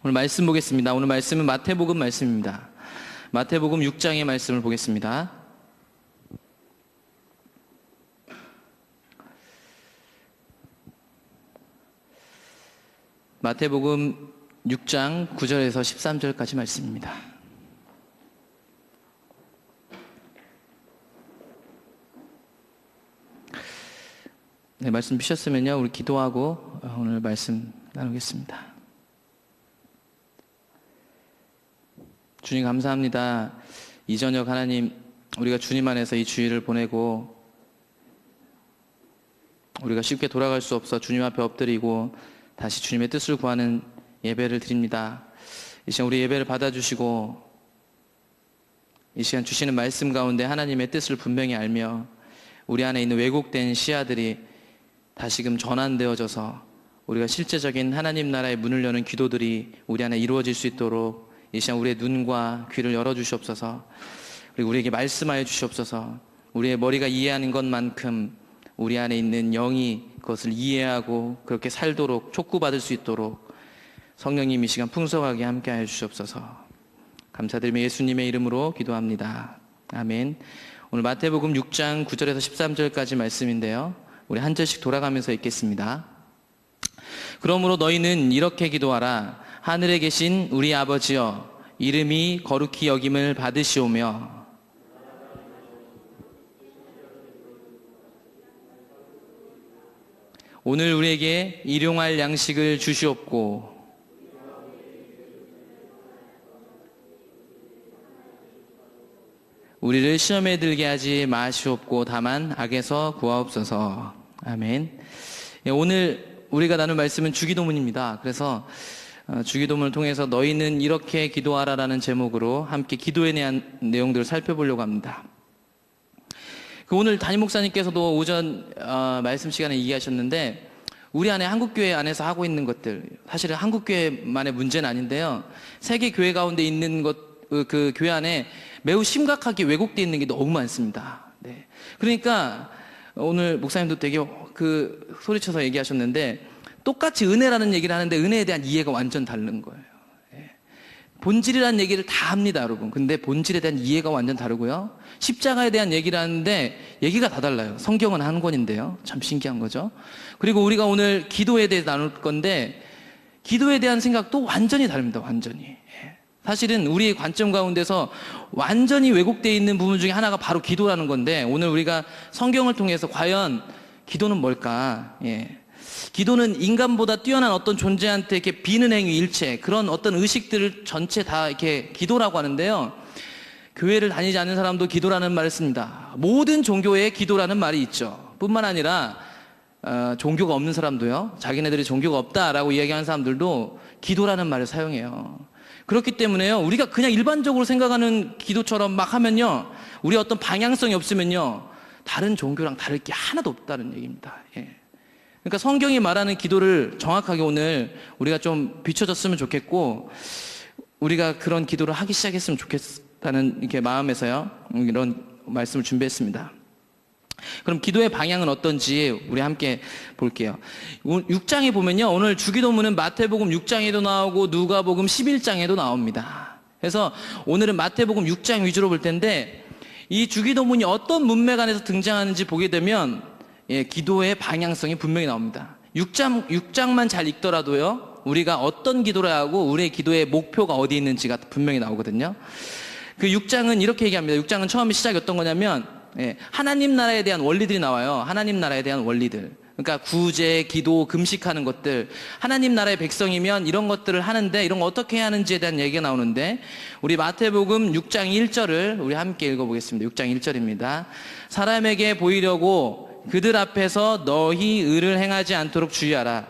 오늘 말씀 보겠습니다. 오늘 말씀은 마태복음 말씀입니다. 마태복음 6장의 말씀을 보겠습니다. 마태복음 6장 9절에서 13절까지 말씀입니다. 네, 말씀 피셨으면요, 우리 기도하고 오늘 말씀 나누겠습니다. 주님 감사합니다. 이 저녁 하나님, 우리가 주님 안에서 이 주일을 보내고 우리가 쉽게 돌아갈 수 없어 주님 앞에 엎드리고 다시 주님의 뜻을 구하는 예배를 드립니다. 이 시간 우리 예배를 받아주시고 이 시간 주시는 말씀 가운데 하나님의 뜻을 분명히 알며 우리 안에 있는 왜곡된 시야들이 다시금 전환되어져서 우리가 실제적인 하나님 나라의 문을 여는 기도들이 우리 안에 이루어질 수 있도록 이 시간 우리의 눈과 귀를 열어주시옵소서. 그리고 우리에게 말씀하여 주시옵소서. 우리의 머리가 이해하는 것만큼 우리 안에 있는 영이 그것을 이해하고 그렇게 살도록 촉구받을 수 있도록 성령님 이 시간 풍성하게 함께하여 주시옵소서. 감사드리며 예수님의 이름으로 기도합니다. 아멘. 오늘 마태복음 6장 9절에서 13절까지 말씀인데요, 우리 한 절씩 돌아가면서 읽겠습니다. 그러므로 너희는 이렇게 기도하라. 하늘에 계신 우리 아버지여, 이름이 거룩히 여김을 받으시오며 오늘 우리에게 일용할 양식을 주시옵고 우리를 시험에 들게 하지 마시옵고 다만 악에서 구하옵소서. 아멘. 오늘 우리가 나눌 말씀은 주기도문입니다. 그래서 주기도문을 통해서 너희는 이렇게 기도하라라는 제목으로 함께 기도에 대한 내용들을 살펴보려고 합니다. 오늘 담임 목사님께서도 오전 말씀 시간에 얘기하셨는데 우리 안에 한국교회 안에서 하고 있는 것들, 사실은 한국교회만의 문제는 아닌데요, 세계 교회 가운데 있는 그 교회 안에 매우 심각하게 왜곡되어 있는 게 너무 많습니다. 네. 그러니까 오늘 목사님도 되게 소리쳐서 얘기하셨는데 똑같이 은혜라는 얘기를 하는데 은혜에 대한 이해가 완전 다른 거예요. 예. 본질이라는 얘기를 다 합니다, 여러분. 근데 본질에 대한 이해가 완전 다르고요. 십자가에 대한 얘기를 하는데 얘기가 다 달라요. 성경은 한 권인데요. 참 신기한 거죠. 그리고 우리가 오늘 기도에 대해 나눌 건데 기도에 대한 생각도 완전히 다릅니다. 완전히. 예. 사실은 우리의 관점 가운데서 완전히 왜곡되어 있는 부분 중에 하나가 바로 기도라는 건데 오늘 우리가 성경을 통해서 과연 기도는 뭘까? 예. 기도는 인간보다 뛰어난 어떤 존재한테 이렇게 비는 행위 일체, 그런 어떤 의식들을 전체 다 이렇게 기도라고 하는데요. 교회를 다니지 않는 사람도 기도라는 말을 씁니다. 모든 종교에 기도라는 말이 있죠. 뿐만 아니라 종교가 없는 사람도요, 자기네들이 종교가 없다라고 이야기하는 사람들도 기도라는 말을 사용해요. 그렇기 때문에요, 우리가 그냥 일반적으로 생각하는 기도처럼 막 하면요, 우리 어떤 방향성이 없으면요, 다른 종교랑 다를 게 하나도 없다는 얘기입니다. 예. 그러니까 성경이 말하는 기도를 정확하게 오늘 우리가 좀 비춰졌으면 좋겠고 우리가 그런 기도를 하기 시작했으면 좋겠다는 이렇게 마음에서요, 이런 말씀을 준비했습니다. 그럼 기도의 방향은 어떤지 우리 함께 볼게요. 6장에 보면요, 오늘 주기도문은 마태복음 6장에도 나오고 누가복음 11장에도 나옵니다. 그래서 오늘은 마태복음 6장 위주로 볼 텐데 이 주기도문이 어떤 문맥 안에서 등장하는지 보게 되면 기도의 방향성이 분명히 나옵니다. 6장만 잘 읽더라도요, 우리가 어떤 기도를 하고 우리의 기도의 목표가 어디 있는지가 분명히 나오거든요. 그 6장은 이렇게 얘기합니다. 6장은 처음에 시작이 어떤 거냐면 하나님 나라에 대한 원리들이 나와요. 하나님 나라에 대한 원리들. 그러니까 구제, 기도, 금식하는 것들, 하나님 나라의 백성이면 이런 것들을 하는데 이런 거 어떻게 해야 하는지에 대한 얘기가 나오는데 우리 마태복음 6장 1절을 우리 함께 읽어보겠습니다. 6장 1절입니다. 사람에게 보이려고 그들 앞에서 너희 의를 행하지 않도록 주의하라.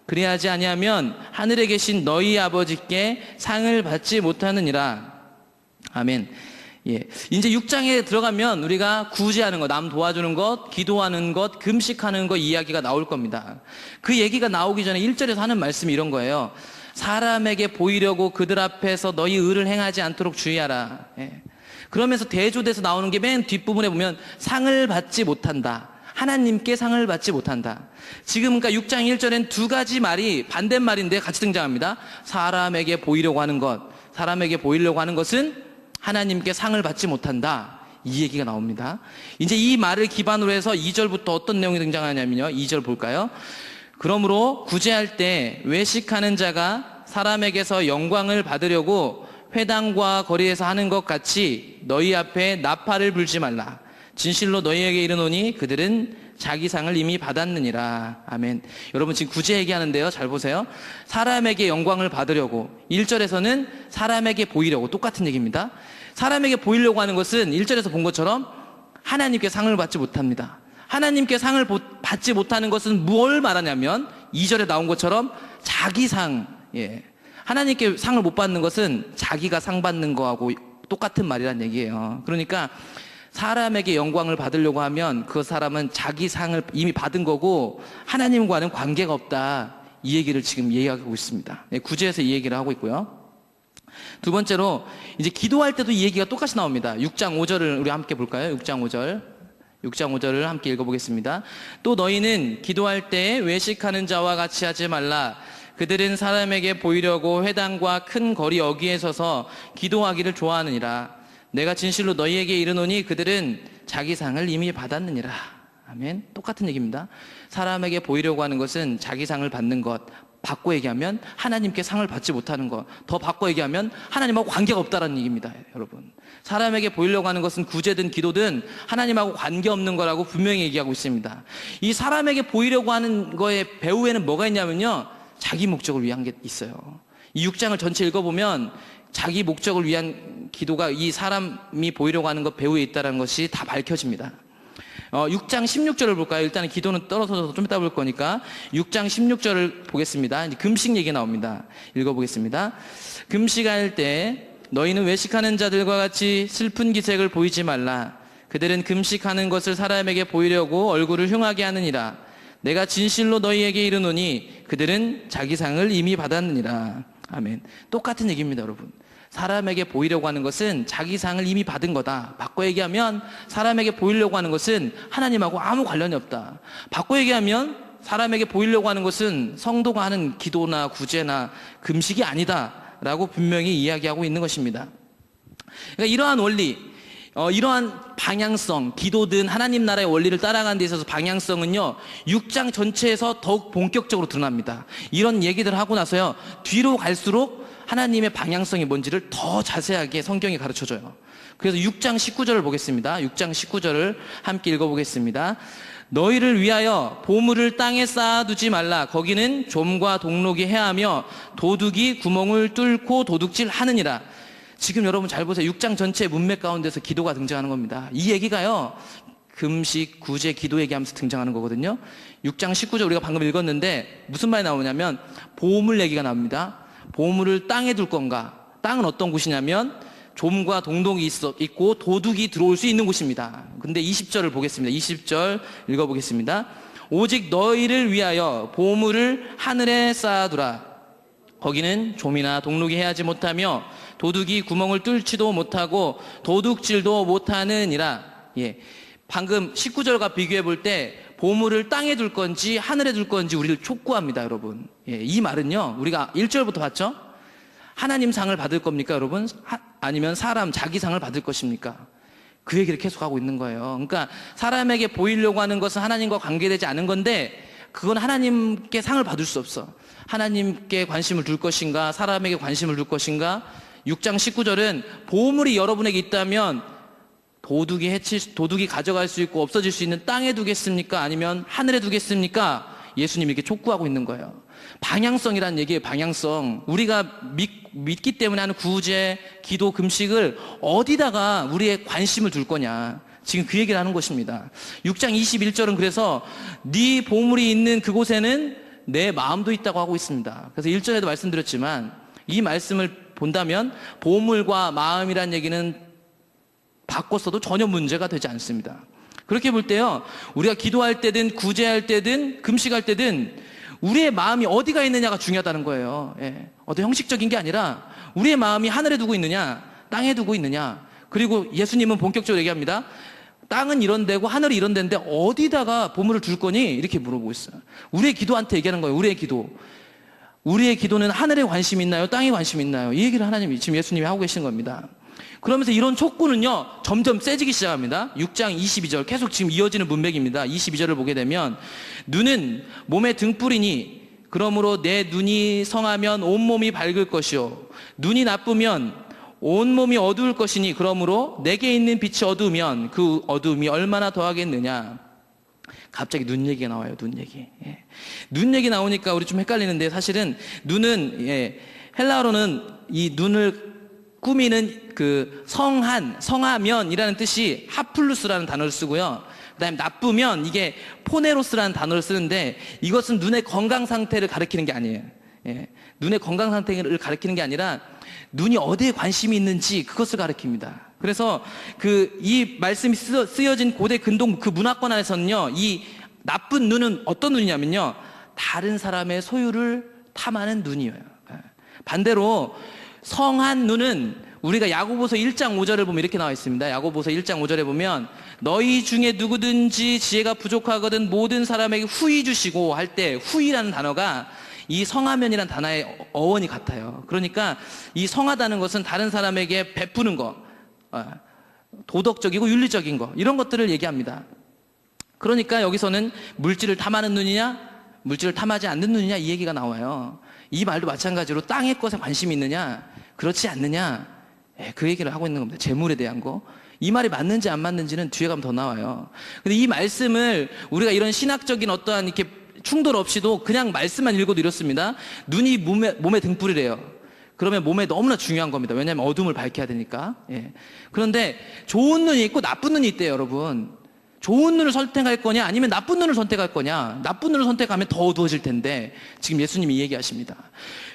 그리하지 아니하면 하늘에 계신 너희 아버지께 상을 받지 못하느니라. 아멘. 예. 이제 6장에 들어가면 우리가 구제하는 것, 남 도와주는 것, 기도하는 것, 금식하는 것 이야기가 나올 겁니다. 그 얘기가 나오기 전에 1절에서 하는 말씀이 이런 거예요. 사람에게 보이려고 그들 앞에서 너희 의를 행하지 않도록 주의하라. 예. 그러면서 대조돼서 나오는 게 맨 뒷부분에 보면 상을 받지 못한다. 하나님께 상을 받지 못한다. 지금 그러니까 6장 1절엔 두 가지 말이 반대말인데 같이 등장합니다. 사람에게 보이려고 하는 것, 사람에게 보이려고 하는 것은 하나님께 상을 받지 못한다. 이 얘기가 나옵니다. 이제 이 말을 기반으로 해서 2절부터 어떤 내용이 등장하냐면요. 2절 볼까요? 그러므로 구제할 때 외식하는 자가 사람에게서 영광을 받으려고 회당과 거리에서 하는 것 같이 너희 앞에 나팔을 불지 말라. 진실로 너희에게 이르노니 그들은 자기 상을 이미 받았느니라. 아멘. 여러분 지금 구제 얘기하는데요. 잘 보세요. 사람에게 영광을 받으려고 1절에서는 사람에게 보이려고 똑같은 얘기입니다. 사람에게 보이려고 하는 것은 1절에서 본 것처럼 하나님께 상을 받지 못합니다. 하나님께 상을 받지 못하는 것은 뭘 말하냐면 2절에 나온 것처럼 자기 상, 하나님께 상을 못 받는 것은 자기가 상 받는 거하고 똑같은 말이란 얘기예요. 그러니까 사람에게 영광을 받으려고 하면 그 사람은 자기 상을 이미 받은 거고 하나님과는 관계가 없다. 이 얘기를 지금 이야기하고 있습니다. 구제에서 이 얘기를 하고 있고요. 두 번째로 이제 기도할 때도 이 얘기가 똑같이 나옵니다. 6장 5절을 우리 함께 볼까요? 6장 5절을 함께 읽어보겠습니다. 또 너희는 기도할 때 외식하는 자와 같이 하지 말라. 그들은 사람에게 보이려고 회당과 큰 거리 어귀에 서서 기도하기를 좋아하느니라. 내가 진실로 너희에게 이르노니 그들은 자기 상을 이미 받았느니라. 아멘. 똑같은 얘기입니다. 사람에게 보이려고 하는 것은 자기 상을 받는 것. 바꿔 얘기하면 하나님께 상을 받지 못하는 것. 더 바꿔 얘기하면 하나님하고 관계가 없다는 얘기입니다. 여러분. 사람에게 보이려고 하는 것은 구제든 기도든 하나님하고 관계없는 거라고 분명히 얘기하고 있습니다. 이 사람에게 보이려고 하는 거의 배후에는 뭐가 있냐면요. 자기 목적을 위한 게 있어요. 이 6장을 전체 읽어보면 자기 목적을 위한 기도가 이 사람이 보이려고 하는 것 배후에 있다는 것이 다 밝혀집니다. 6장 16절을 볼까요? 일단은 기도는 떨어져서 좀 이따 볼 거니까 6장 16절을 보겠습니다. 이제 금식 얘기 나옵니다. 읽어보겠습니다. 금식할 때 너희는 외식하는 자들과 같이 슬픈 기색을 보이지 말라. 그들은 금식하는 것을 사람에게 보이려고 얼굴을 흉하게 하느니라. 내가 진실로 너희에게 이르노니 그들은 자기 상을 이미 받았느니라. 아멘. 똑같은 얘기입니다, 여러분. 사람에게 보이려고 하는 것은 자기 상을 이미 받은 거다. 바꿔 얘기하면 사람에게 보이려고 하는 것은 하나님하고 아무 관련이 없다. 바꿔 얘기하면 사람에게 보이려고 하는 것은 성도가 하는 기도나 구제나 금식이 아니다 라고 분명히 이야기하고 있는 것입니다. 그러니까 이러한 원리, 이러한 방향성, 기도든 하나님 나라의 원리를 따라가는 데 있어서 방향성은요 6장 전체에서 더욱 본격적으로 드러납니다. 이런 얘기들을 하고 나서요 뒤로 갈수록 하나님의 방향성이 뭔지를 더 자세하게 성경이 가르쳐줘요. 그래서 6장 19절을 보겠습니다. 6장 19절을 함께 읽어보겠습니다. 너희를 위하여 보물을 땅에 쌓아두지 말라. 거기는 좀과 동록이 해하며 도둑이 구멍을 뚫고 도둑질 하느니라. 지금 여러분 잘 보세요. 6장 전체 문맥 가운데서 기도가 등장하는 겁니다. 이 얘기가요 금식, 구제, 기도 얘기하면서 등장하는 거거든요. 6장 19절 우리가 방금 읽었는데 무슨 말이 나오냐면 보물 얘기가 나옵니다. 보물을 땅에 둘 건가? 땅은 어떤 곳이냐면 좀과 동독이 있고 도둑이 들어올 수 있는 곳입니다. 근데 20절을 보겠습니다. 20절 읽어보겠습니다. 오직 너희를 위하여 보물을 하늘에 쌓아두라. 거기는 좀이나 동록이 해하지 못하며 도둑이 구멍을 뚫지도 못하고 도둑질도 못하느니라. 방금 19절과 비교해 볼 때 보물을 땅에 둘 건지 하늘에 둘 건지 우리를 촉구합니다, 여러분. 이 말은요, 우리가 1절부터 봤죠? 하나님 상을 받을 겁니까, 여러분? 아니면 사람, 자기 상을 받을 것입니까? 그 얘기를 계속하고 있는 거예요. 그러니까 사람에게 보이려고 하는 것은 하나님과 관계되지 않은 건데 그건 하나님께 상을 받을 수 없어. 하나님께 관심을 둘 것인가, 사람에게 관심을 둘 것인가? 6장 19절은 보물이 여러분에게 있다면 도둑이 가져갈 수 있고 없어질 수 있는 땅에 두겠습니까? 아니면 하늘에 두겠습니까? 예수님이 이렇게 촉구하고 있는 거예요. 방향성이라는 얘기예요. 방향성. 우리가 믿기 때문에 하는 구제, 기도, 금식을 어디다가 우리의 관심을 둘 거냐. 지금 그 얘기를 하는 것입니다. 6장 21절은 그래서 네 보물이 있는 그곳에는 내 마음도 있다고 하고 있습니다. 그래서 1절에도 말씀드렸지만 이 말씀을 본다면 보물과 마음이란 얘기는 바꿨어도 전혀 문제가 되지 않습니다. 그렇게 볼 때요, 우리가 기도할 때든 구제할 때든 금식할 때든 우리의 마음이 어디가 있느냐가 중요하다는 거예요. 어떤 형식적인 게 아니라 우리의 마음이 하늘에 두고 있느냐, 땅에 두고 있느냐. 그리고 예수님은 본격적으로 얘기합니다. 땅은 이런 데고 하늘이 이런 데인데 어디다가 보물을 둘 거니? 이렇게 물어보고 있어요. 우리의 기도한테 얘기하는 거예요. 우리의 기도. 우리의 기도는 하늘에 관심이 있나요? 땅에 관심이 있나요? 이 얘기를 하나님이, 지금 예수님이 하고 계신 겁니다. 그러면서 이런 촉구는요, 점점 세지기 시작합니다. 6장 22절, 계속 지금 이어지는 문맥입니다. 22절을 보게 되면, 눈은 몸의 등불이니, 그러므로 내 눈이 성하면 온몸이 밝을 것이요. 눈이 나쁘면 온몸이 어두울 것이니, 그러므로 내게 있는 빛이 어두우면 그 어두움이 얼마나 더하겠느냐. 갑자기 눈 얘기가 나와요. 눈 얘기. 예. 눈 얘기 나오니까 우리 좀 헷갈리는데, 사실은 눈은, 헬라어로는 이 눈을 꾸미는 그 성하면이라는 뜻이 하플루스라는 단어를 쓰고요. 그 다음에 나쁘면 이게 포네로스라는 단어를 쓰는데, 이것은 눈의 건강 상태를 가리키는 게 아니에요. 눈의 건강 상태를 가리키는 게 아니라 눈이 어디에 관심이 있는지 그것을 가리킵니다. 그래서 이 말씀이 쓰여진 고대 근동 그 문화권 안에서는요, 이 나쁜 눈은 어떤 눈이냐면요, 다른 사람의 소유를 탐하는 눈이에요. 반대로 성한 눈은 우리가 야고보서 1장 5절을 보면 이렇게 나와 있습니다. 야고보서 1장 5절에 보면, 너희 중에 누구든지 지혜가 부족하거든 모든 사람에게 후히 주시고 할 때, 후히라는 단어가 이 성하면이라는 단어의 어원이 같아요. 그러니까 이 성하다는 것은 다른 사람에게 베푸는 거, 도덕적이고 윤리적인 거, 이런 것들을 얘기합니다. 그러니까 여기서는 물질을 탐하는 눈이냐, 물질을 탐하지 않는 눈이냐, 이 얘기가 나와요. 이 말도 마찬가지로 땅의 것에 관심이 있느냐, 그렇지 않느냐, 그 얘기를 하고 있는 겁니다. 재물에 대한 거. 이 말이 맞는지 안 맞는지는 뒤에 가면 더 나와요. 근데 이 말씀을 우리가 이런 신학적인 어떠한 이렇게 충돌 없이도 그냥 말씀만 읽어도 이렇습니다. 눈이 몸의 등불이래요. 그러면 몸에 너무나 중요한 겁니다. 왜냐하면 어둠을 밝혀야 되니까. 그런데 좋은 눈이 있고 나쁜 눈이 있대요, 여러분. 좋은 눈을 선택할 거냐, 아니면 나쁜 눈을 선택할 거냐. 나쁜 눈을 선택하면 더 어두워질 텐데, 지금 예수님이 얘기하십니다.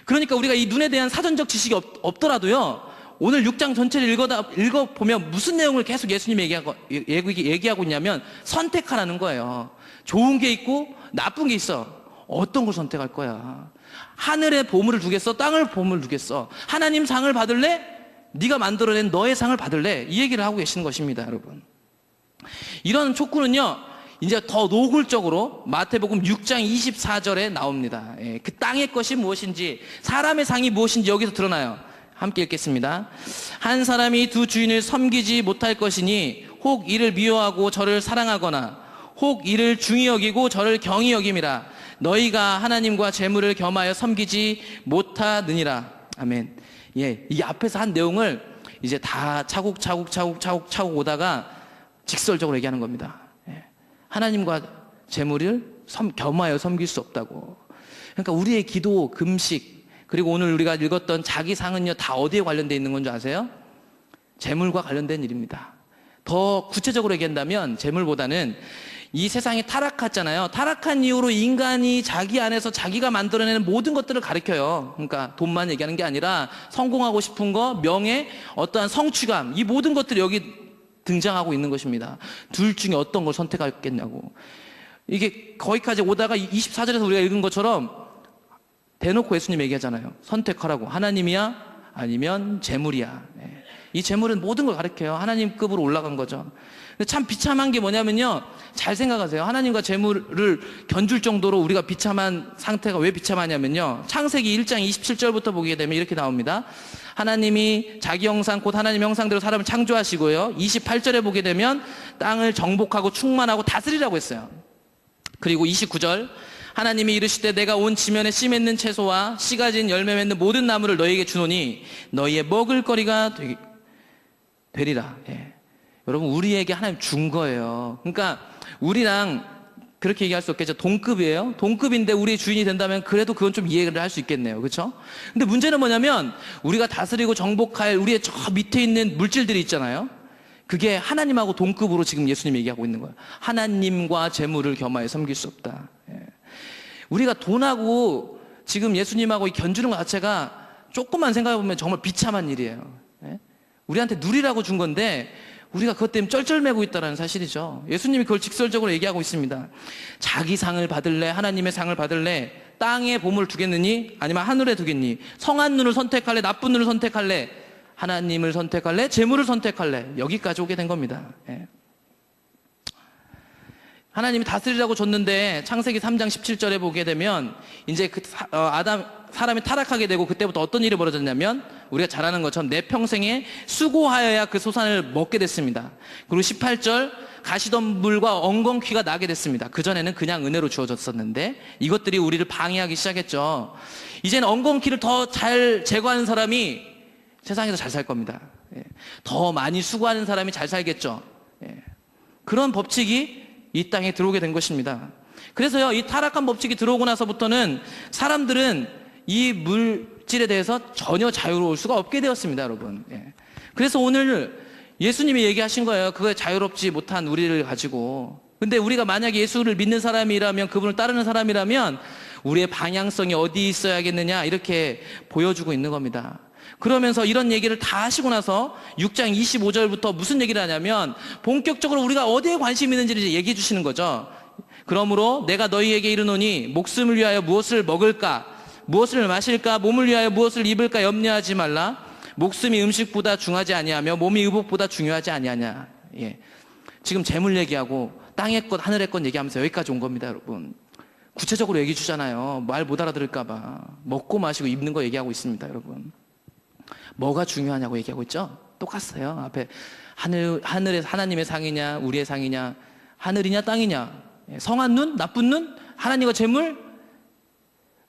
그러니까 우리가 이 눈에 대한 사전적 지식이 없더라도요, 오늘 6장 전체를 읽어보면 무슨 내용을 계속 예수님이 얘기하고 있냐면, 선택하라는 거예요. 좋은 게 있고 나쁜 게 있어. 어떤 걸 선택할 거야? 하늘에 보물을 두겠어? 땅을 보물을 두겠어? 하나님 상을 받을래? 네가 만들어낸 너의 상을 받을래? 이 얘기를 하고 계시는 것입니다, 여러분. 이런 촉구는요, 이제 더 노골적으로 마태복음 6장 24절에 나옵니다. 그 땅의 것이 무엇인지, 사람의 상이 무엇인지 여기서 드러나요. 함께 읽겠습니다. 한 사람이 두 주인을 섬기지 못할 것이니, 혹 이를 미워하고 저를 사랑하거나 혹 이를 중히 여기고 저를 경히 여김이라. 너희가 하나님과 재물을 겸하여 섬기지 못하느니라. 아멘. 이 앞에서 한 내용을 이제 다 차곡차곡 오다가 직설적으로 얘기하는 겁니다. 하나님과 재물을 겸하여 섬길 수 없다고. 그러니까 우리의 기도, 금식, 그리고 오늘 우리가 읽었던 자기 상은요, 다 어디에 관련되어 있는 건 줄 아세요? 재물과 관련된 일입니다. 더 구체적으로 얘기한다면 재물보다는 이 세상이 타락했잖아요. 타락한 이후로 인간이 자기 안에서 자기가 만들어내는 모든 것들을 가리켜요. 그러니까 돈만 얘기하는 게 아니라 성공하고 싶은 거, 명예, 어떠한 성취감, 이 모든 것들이 여기 등장하고 있는 것입니다. 둘 중에 어떤 걸 선택하겠냐고. 이게 거기까지 오다가 24절에서 우리가 읽은 것처럼 대놓고 예수님 얘기하잖아요. 선택하라고. 하나님이야? 아니면 재물이야. 이 재물은 모든 걸 가리켜요. 하나님급으로 올라간 거죠. 근데 참 비참한 게 뭐냐면요, 잘 생각하세요. 하나님과 재물을 견줄 정도로 우리가 비참한 상태가 왜 비참하냐면요, 창세기 1장 27절부터 보게 되면 이렇게 나옵니다. 하나님이 자기 형상 곧 하나님 형상대로 사람을 창조하시고요, 28절에 보게 되면 땅을 정복하고 충만하고 다스리라고 했어요. 그리고 29절, 하나님이 이르시되 내가 온 지면에 씨 맺는 채소와 씨 가진 열매 맺는 모든 나무를 너희에게 주노니 너희의 먹을 거리가 되리라. 여러분, 우리에게 하나님 준 거예요. 그러니까 우리랑 그렇게 얘기할 수 없겠죠. 동급이에요. 동급인데 우리의 주인이 된다면 그래도 그건 좀 이해를 할 수 있겠네요. 그렇죠? 근데 문제는 뭐냐면 우리가 다스리고 정복할 우리의 저 밑에 있는 물질들이 있잖아요. 그게 하나님하고 동급으로 지금 예수님이 얘기하고 있는 거예요. 하나님과 재물을 겸하여 섬길 수 없다. 우리가 돈하고 지금 예수님하고 견주는 것 자체가 조금만 생각해보면 정말 비참한 일이에요. 우리한테 누리라고 준 건데 우리가 그것 때문에 쩔쩔매고 있다는 사실이죠. 예수님이 그걸 직설적으로 얘기하고 있습니다. 자기 상을 받을래? 하나님의 상을 받을래? 땅에 보물을 두겠느니? 아니면 하늘에 두겠니? 성한 눈을 선택할래? 나쁜 눈을 선택할래? 하나님을 선택할래? 재물을 선택할래? 여기까지 오게 된 겁니다. 하나님이 다스리라고 줬는데 창세기 3장 17절에 보게 되면 이제 사람이 타락하게 되고 그때부터 어떤 일이 벌어졌냐면 우리가 잘 아는 것처럼 내 평생에 수고하여야 그 소산을 먹게 됐습니다. 그리고 18절 가시덤불과 엉겅퀴가 나게 됐습니다. 그전에는 그냥 은혜로 주어졌었는데 이것들이 우리를 방해하기 시작했죠. 이제는 엉겅퀴를 더 잘 제거하는 사람이 세상에서 잘 살 겁니다. 더 많이 수고하는 사람이 잘 살겠죠. 그런 법칙이 이 땅에 들어오게 된 것입니다. 그래서요, 이 타락한 법칙이 들어오고 나서부터는 사람들은 이 물질에 대해서 전혀 자유로울 수가 없게 되었습니다, 여러분. 그래서 오늘 예수님이 얘기하신 거예요. 그거에 자유롭지 못한 우리를 가지고. 근데 우리가 만약에 예수를 믿는 사람이라면, 그분을 따르는 사람이라면 우리의 방향성이 어디 있어야겠느냐 이렇게 보여주고 있는 겁니다. 그러면서 이런 얘기를 다 하시고 나서 6장 25절부터 무슨 얘기를 하냐면 본격적으로 우리가 어디에 관심이 있는지를 얘기해 주시는 거죠. 그러므로 내가 너희에게 이르노니 목숨을 위하여 무엇을 먹을까, 무엇을 마실까, 몸을 위하여 무엇을 입을까 염려하지 말라. 목숨이 음식보다 중하지 아니하며 몸이 의복보다 중요하지 아니하냐. 지금 재물 얘기하고 땅의 것, 하늘의 것 얘기하면서 여기까지 온 겁니다, 여러분. 구체적으로 얘기해 주잖아요. 말 못 알아들을까 봐. 먹고 마시고 입는 거 얘기하고 있습니다, 여러분. 뭐가 중요하냐고 얘기하고 있죠? 똑같아요. 앞에 하늘의 하나님의 상이냐 우리의 상이냐, 하늘이냐 땅이냐, 성한 눈 나쁜 눈, 하나님과 재물,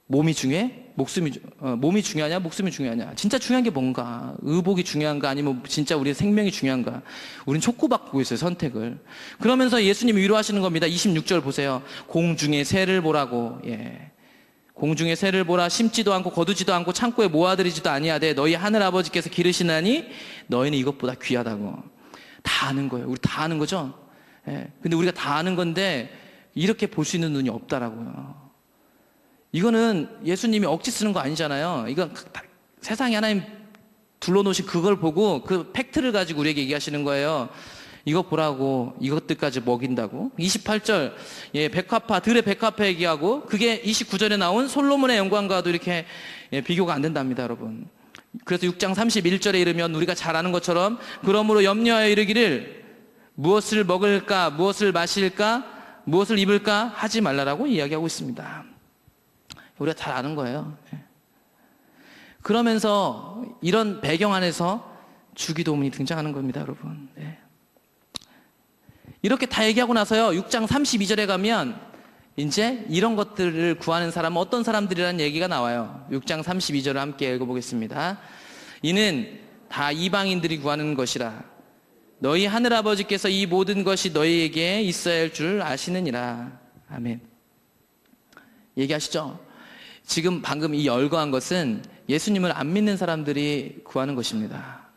몸이 중요해? 몸이 중요하냐 목숨이 중요하냐. 진짜 중요한 게 뭔가? 의복이 중요한가 아니면 진짜 우리의 생명이 중요한가? 우린 촉구받고 있어요, 선택을. 그러면서 예수님이 위로하시는 겁니다. 26절 보세요. 공중의 새를 보라고. 공중의 새를 보라. 심지도 않고 거두지도 않고 창고에 모아들이지도 아니하되 너희 하늘 아버지께서 기르시나니 너희는 이것보다 귀하다고. 다 아는 거예요. 우리 다 아는 거죠. 근데 우리가 다 아는 건데 이렇게 볼 수 있는 눈이 없다라고요. 이거는 예수님이 억지 쓰는 거 아니잖아요. 이건 세상에 하나님 둘러놓으신 그걸 보고 그 팩트를 가지고 우리에게 얘기하시는 거예요. 이거 보라고, 이것들까지 먹인다고. 28절, 백합화, 들의 백합화 얘기하고, 그게 29절에 나온 솔로몬의 영광과도 이렇게 비교가 안 된답니다, 여러분. 그래서 6장 31절에 이르면 우리가 잘 아는 것처럼, 그러므로 염려하여 이르기를 무엇을 먹을까, 무엇을 마실까, 무엇을 입을까 하지 말라라고 이야기하고 있습니다. 우리가 잘 아는 거예요. 그러면서 이런 배경 안에서 주기도문이 등장하는 겁니다, 여러분. 이렇게 다 얘기하고 나서요, 6장 32절에 가면 이제 이런 것들을 구하는 사람은 어떤 사람들이라는 얘기가 나와요. 6장 32절을 함께 읽어보겠습니다. 이는 다 이방인들이 구하는 것이라. 너희 하늘아버지께서 이 모든 것이 너희에게 있어야 할 줄 아시느니라. 아멘. 얘기하시죠? 지금 방금 이 열거한 것은 예수님을 안 믿는 사람들이 구하는 것입니다.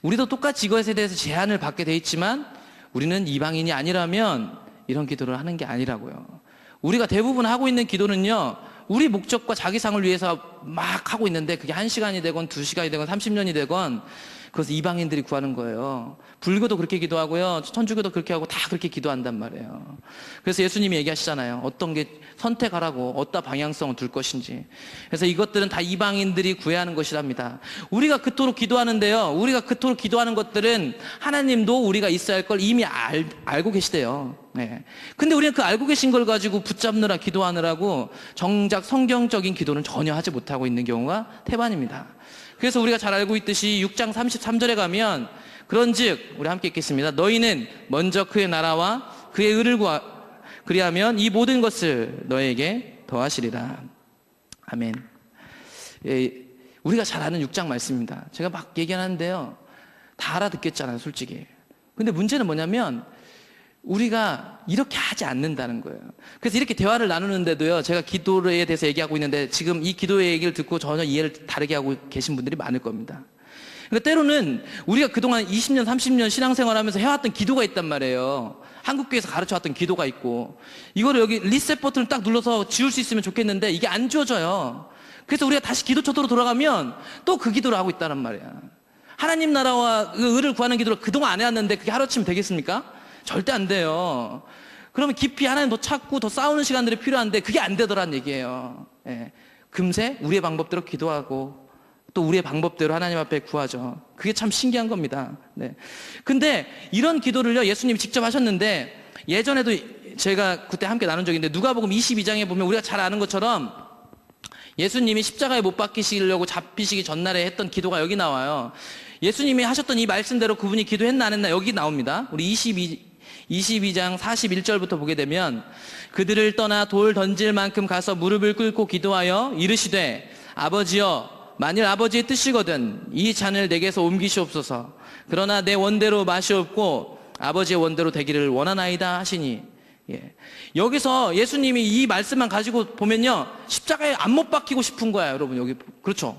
우리도 똑같이 이것에 대해서 제한을 받게 돼 있지만 우리는 이방인이 아니라면 이런 기도를 하는 게 아니라고요. 우리가 대부분 하고 있는 기도는요, 우리 목적과 자기상을 위해서 막 하고 있는데 그게 1시간이 되건 2시간이 되건 30년이 되건 그것을 이방인들이 구하는 거예요. 불교도 그렇게 기도하고요, 천주교도 그렇게 하고 다 그렇게 기도한단 말이에요. 그래서 예수님이 얘기하시잖아요. 어떤 게 선택하라고, 어떤 방향성을 둘 것인지. 그래서 이것들은 다 이방인들이 구해야 하는 것이랍니다. 우리가 그토록 기도하는데요, 우리가 그토록 기도하는 것들은 하나님도 우리가 있어야 할 걸 이미 알고 계시대요. 근데 우리는 그 알고 계신 걸 가지고 붙잡느라 기도하느라고 정작 성경적인 기도는 전혀 하지 못하고 있는 경우가 태반입니다. 그래서 우리가 잘 알고 있듯이 6장 33절에 가면 그런즉 우리 함께 읽겠습니다. 너희는 먼저 그의 나라와 그의 의를 그리하면 이 모든 것을 너에게 더하시리라. 아멘. 우리가 잘 아는 6장 말씀입니다. 제가 막 얘기하는데요, 다 알아듣겠잖아요, 솔직히. 근데 문제는 뭐냐면 우리가 이렇게 하지 않는다는 거예요. 그래서 이렇게 대화를 나누는데도요, 제가 기도에 대해서 얘기하고 있는데 지금 이 기도의 얘기를 듣고 전혀 이해를 다르게 하고 계신 분들이 많을 겁니다. 그러니까 때로는 우리가 그동안 20년, 30년 신앙생활하면서 해왔던 기도가 있단 말이에요. 한국교회에서 가르쳐왔던 기도가 있고, 이거를 여기 리셋 버튼을 딱 눌러서 지울 수 있으면 좋겠는데 이게 안 지워져요. 그래서 우리가 다시 기도 초도로 돌아가면 또 그 기도를 하고 있다는 말이야. 하나님 나라와 그 의를 구하는 기도를 그동안 안 해왔는데 그게 하루치면 되겠습니까? 절대 안 돼요. 그러면 깊이 하나님 더 찾고 더 싸우는 시간들이 필요한데 그게 안 되더란 얘기예요. 금세 우리의 방법대로 기도하고 또 우리의 방법대로 하나님 앞에 구하죠. 그게 참 신기한 겁니다. 근데 이런 기도를요, 예수님이 직접 하셨는데 예전에도 제가 그때 함께 나눈 적이 있는데 누가복음 22장에 보면 우리가 잘 아는 것처럼 예수님이 십자가에 못 박히시려고 잡히시기 전날에 했던 기도가 여기 나와요. 예수님이 하셨던 이 말씀대로 그분이 기도했나 안 했나 여기 나옵니다. 우리 22장 41절부터 보게 되면 그들을 떠나 돌 던질 만큼 가서 무릎을 꿇고 기도하여 이르시되 아버지여 만일 아버지의 뜻이거든 이 잔을 내게서 옮기시옵소서. 그러나 내 원대로 마시옵고 아버지의 원대로 되기를 원하나이다 하시니. 여기서 예수님이 이 말씀만 가지고 보면요 십자가에 안 못 박히고 싶은 거야 여러분. 여기 그렇죠.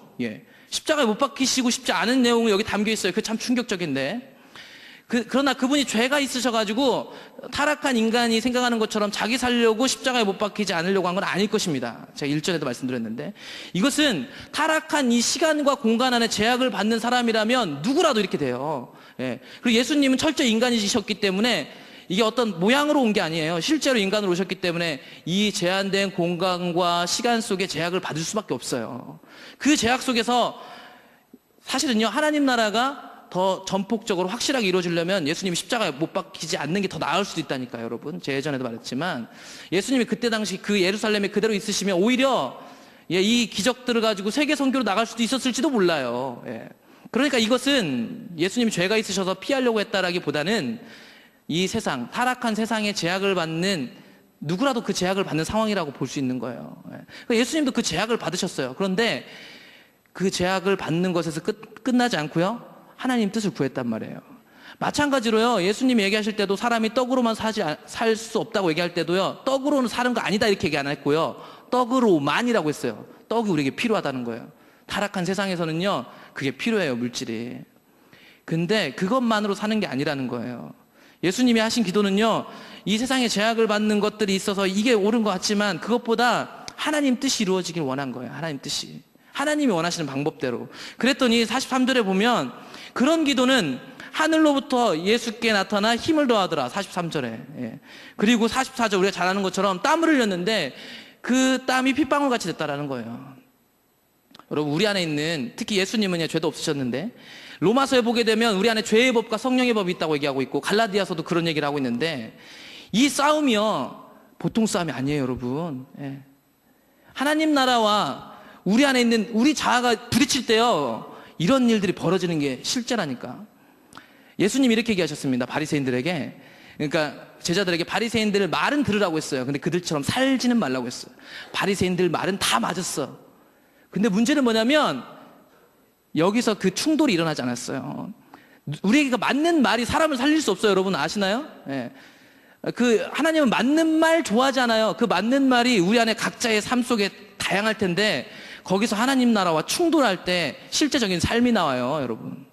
십자가에 못 박히시고 싶지 않은 내용이 여기 담겨 있어요. 그게 참 충격적인데 그러나 그분이 죄가 있으셔가지고 타락한 인간이 생각하는 것처럼 자기 살려고 십자가에 못 박히지 않으려고 한 건 아닐 것입니다. 제가 1절에도 말씀드렸는데 이것은 타락한 이 시간과 공간 안에 제약을 받는 사람이라면 누구라도 이렇게 돼요. 그리고 예수님은 철저히 인간이셨기 때문에 이게 어떤 모양으로 온 게 아니에요. 실제로 인간으로 오셨기 때문에 이 제한된 공간과 시간 속에 제약을 받을 수밖에 없어요. 그 제약 속에서 사실은요 하나님 나라가 더 전폭적으로 확실하게 이루어지려면 예수님이 십자가에 못 박히지 않는 게 더 나을 수도 있다니까요 여러분. 제가 예전에도 말했지만 예수님이 그때 당시 그 예루살렘에 그대로 있으시면 오히려 이 기적들을 가지고 세계 선교로 나갈 수도 있었을지도 몰라요. 그러니까 이것은 예수님이 죄가 있으셔서 피하려고 했다라기보다는 이 세상, 타락한 세상의 제약을 받는 누구라도 그 제약을 받는 상황이라고 볼 수 있는 거예요. 그러니까 예수님도 그 제약을 받으셨어요. 그런데 그 제약을 받는 것에서 끝나지 않고요 하나님 뜻을 구했단 말이에요. 마찬가지로요 예수님이 얘기하실 때도 사람이 떡으로만 살 수 없다고 얘기할 때도요 떡으로는 사는 거 아니다 이렇게 얘기 안 했고요 떡으로만이라고 했어요. 떡이 우리에게 필요하다는 거예요. 타락한 세상에서는요 그게 필요해요 물질이. 근데 그것만으로 사는 게 아니라는 거예요. 예수님이 하신 기도는요 이 세상에 제약을 받는 것들이 있어서 이게 옳은 것 같지만 그것보다 하나님 뜻이 이루어지길 원한 거예요. 하나님 뜻이, 하나님이 원하시는 방법대로. 그랬더니 43절에 보면 그런 기도는 하늘로부터 예수께 나타나 힘을 더하더라. 43절에. 그리고 44절 우리가 잘 아는 것처럼 땀을 흘렸는데 그 땀이 핏방울 같이 됐다라는 거예요. 여러분 우리 안에 있는, 특히 예수님은 죄도 없으셨는데 로마서에 보게 되면 우리 안에 죄의 법과 성령의 법이 있다고 얘기하고 있고 갈라디아서도 그런 얘기를 하고 있는데 이 싸움이요 보통 싸움이 아니에요 여러분. 하나님 나라와 우리 안에 있는 우리 자아가 부딪힐 때요 이런 일들이 벌어지는 게 실제라니까. 예수님이 이렇게 얘기하셨습니다. 바리새인들에게, 그러니까 제자들에게 바리새인들 말은 들으라고 했어요. 근데 그들처럼 살지는 말라고 했어요. 바리새인들 말은 다 맞았어. 근데 문제는 뭐냐면 여기서 그 충돌이 일어나지 않았어요. 우리에게 맞는 말이 사람을 살릴 수 없어요. 여러분 아시나요? 그 하나님은 맞는 말 좋아하지 않아요. 그 맞는 말이 우리 안에 각자의 삶 속에 다양할 텐데 거기서 하나님 나라와 충돌할 때 실제적인 삶이 나와요 여러분.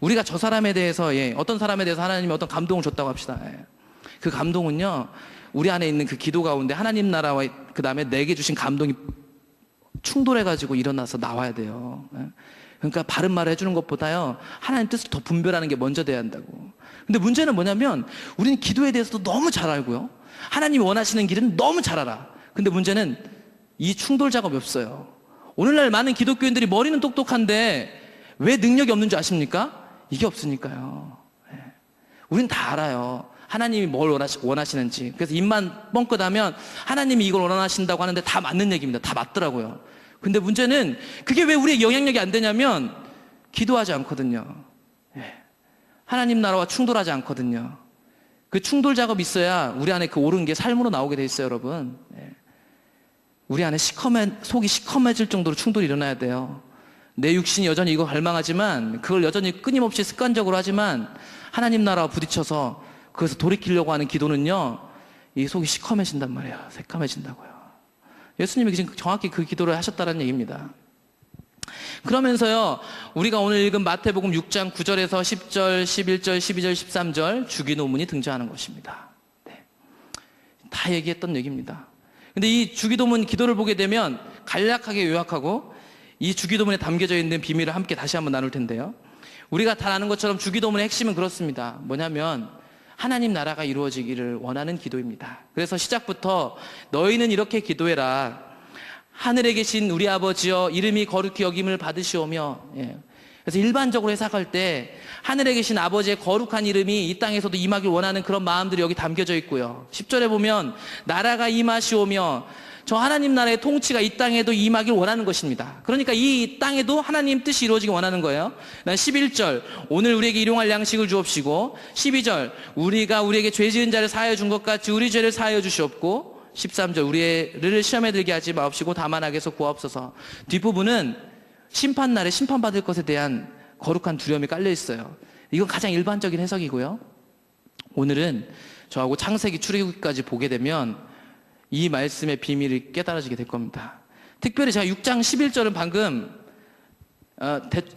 우리가 저 사람에 대해서 어떤 사람에 대해서 하나님이 어떤 감동을 줬다고 합시다. 그 감동은요 우리 안에 있는 그 기도 가운데 하나님 나라와 그 다음에 내게 주신 감동이 충돌해가지고 일어나서 나와야 돼요. 그러니까 바른 말을 해주는 것보다요 하나님 뜻을 더 분별하는 게 먼저 돼야 한다고. 근데 문제는 뭐냐면 우리는 기도에 대해서도 너무 잘 알고요 하나님이 원하시는 길은 너무 잘 알아. 근데 문제는 이 충돌 작업이 없어요. 오늘날 많은 기독교인들이 머리는 똑똑한데 왜 능력이 없는 줄 아십니까? 이게 없으니까요. 우린 다 알아요 하나님이 뭘 원하시는지. 그래서 입만 뻥끗하면 하나님이 이걸 원하신다고 하는데 다 맞는 얘기입니다. 다 맞더라고요. 근데 문제는 그게 왜 우리의 영향력이 안 되냐면 기도하지 않거든요. 하나님 나라와 충돌하지 않거든요. 그 충돌 작업이 있어야 우리 안에 그 옳은 게 삶으로 나오게 돼 있어요 여러분. 우리 안에 속이 시커매질 정도로 충돌이 일어나야 돼요. 내 육신이 여전히 이거 갈망하지만 그걸 여전히 끊임없이 습관적으로 하지만 하나님 나라와 부딪혀서 그래서 돌이키려고 하는 기도는요 이 속이 시커매진단 말이에요. 새까매진다고요. 예수님이 지금 정확히 그 기도를 하셨다는 얘기입니다. 그러면서요 우리가 오늘 읽은 마태복음 6장 9절에서 10절, 11절, 12절, 13절 주기도문이 등장하는 것입니다. 다 얘기했던 얘기입니다. 근데 이 주기도문 기도를 보게 되면 간략하게 요약하고 이 주기도문에 담겨져 있는 비밀을 함께 다시 한번 나눌 텐데요. 우리가 다 아는 것처럼 주기도문의 핵심은 그렇습니다. 뭐냐면 하나님 나라가 이루어지기를 원하는 기도입니다. 그래서 시작부터 너희는 이렇게 기도해라. 하늘에 계신 우리 아버지여 이름이 거룩히 여김을 받으시오며 그래서 일반적으로 해석할 때 하늘에 계신 아버지의 거룩한 이름이 이 땅에서도 임하길 원하는 그런 마음들이 여기 담겨져 있고요. 10절에 보면 나라가 임하시오며 저 하나님 나라의 통치가 이 땅에도 임하길 원하는 것입니다. 그러니까 이 땅에도 하나님 뜻이 이루어지길 원하는 거예요. 11절 오늘 우리에게 일용할 양식을 주옵시고, 12절 우리가 우리에게 죄 지은 자를 사하여 준 것 같이 우리 죄를 사하여 주시옵고, 13절 우리를 시험에 들게 하지 마옵시고 다만 악에서 구하옵소서. 뒷부분은 심판날에 심판받을 것에 대한 거룩한 두려움이 깔려 있어요. 이건 가장 일반적인 해석이고요. 오늘은 저하고 창세기 출애굽기까지 보게 되면 이 말씀의 비밀을 깨달아지게 될 겁니다. 특별히 제가 6장 11절은 방금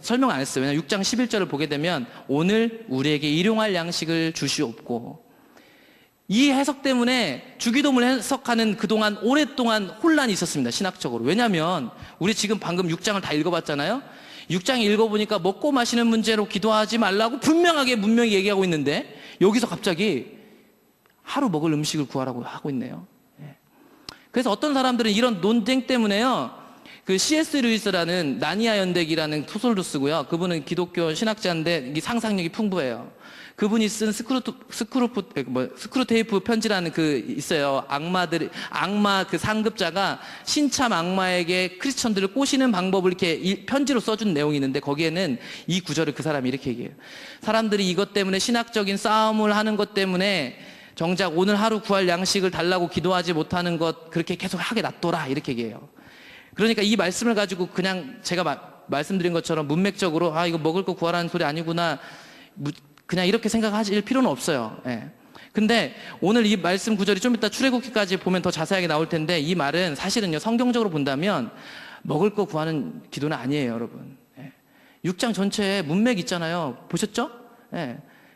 설명 안 했어요. 왜냐하면 6장 11절을 보게 되면 오늘 우리에게 일용할 양식을 주시옵고, 이 해석 때문에 주기도문을 해석하는 그동안 오랫동안 혼란이 있었습니다. 신학적으로. 왜냐하면 우리 지금 방금 6장을 다 읽어봤잖아요. 6장 읽어보니까 먹고 마시는 문제로 기도하지 말라고 분명히 얘기하고 있는데 여기서 갑자기 하루 먹을 음식을 구하라고 하고 있네요. 그래서 어떤 사람들은 이런 논쟁 때문에요, 그 C.S. 루이스라는 나니아 연대기라는 소설도 쓰고요. 그분은 기독교 신학자인데 이 상상력이 풍부해요. 그분이 쓴 스크루테이프 편지라는 그 있어요. 악마 그 상급자가 신참 악마에게 크리스천들을 꼬시는 방법을 이렇게 편지로 써준 내용이 있는데, 거기에는 이 구절을 그 사람이 이렇게 얘기해요. 사람들이 이것 때문에 신학적인 싸움을 하는 것 때문에 정작 오늘 하루 구할 양식을 달라고 기도하지 못하는 것 그렇게 계속 하게 놔둬라, 이렇게 얘기해요. 그러니까 이 말씀을 가지고 그냥 제가 말씀드린 것처럼 문맥적으로 이거 먹을 거 구하라는 소리 아니구나, 그냥 이렇게 생각하실 필요는 없어요. 근데 오늘 이 말씀 구절이 좀 이따 출애굽기까지 보면 더 자세하게 나올 텐데, 이 말은 사실은요 성경적으로 본다면 먹을 거 구하는 기도는 아니에요, 여러분. 6장 전체에 문맥 있잖아요. 보셨죠?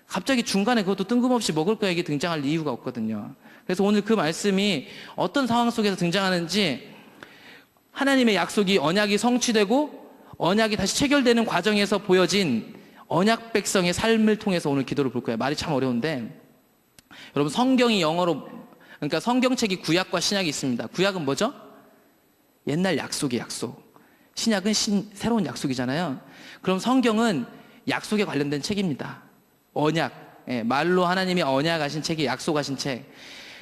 갑자기 중간에 그것도 뜬금없이 먹을 거 얘기 등장할 이유가 없거든요. 그래서 오늘 그 말씀이 어떤 상황 속에서 등장하는지, 하나님의 약속이 언약이 성취되고 언약이 다시 체결되는 과정에서 보여진 언약 백성의 삶을 통해서 오늘 기도를 볼 거예요. 말이 참 어려운데, 여러분 성경이 영어로, 그러니까 성경책이 구약과 신약이 있습니다. 구약은 뭐죠? 옛날 약속의 약속. 신약은 새로운 약속이잖아요. 그럼 성경은 약속에 관련된 책입니다. 언약, 말로 하나님이 언약하신 책이 약속하신 책.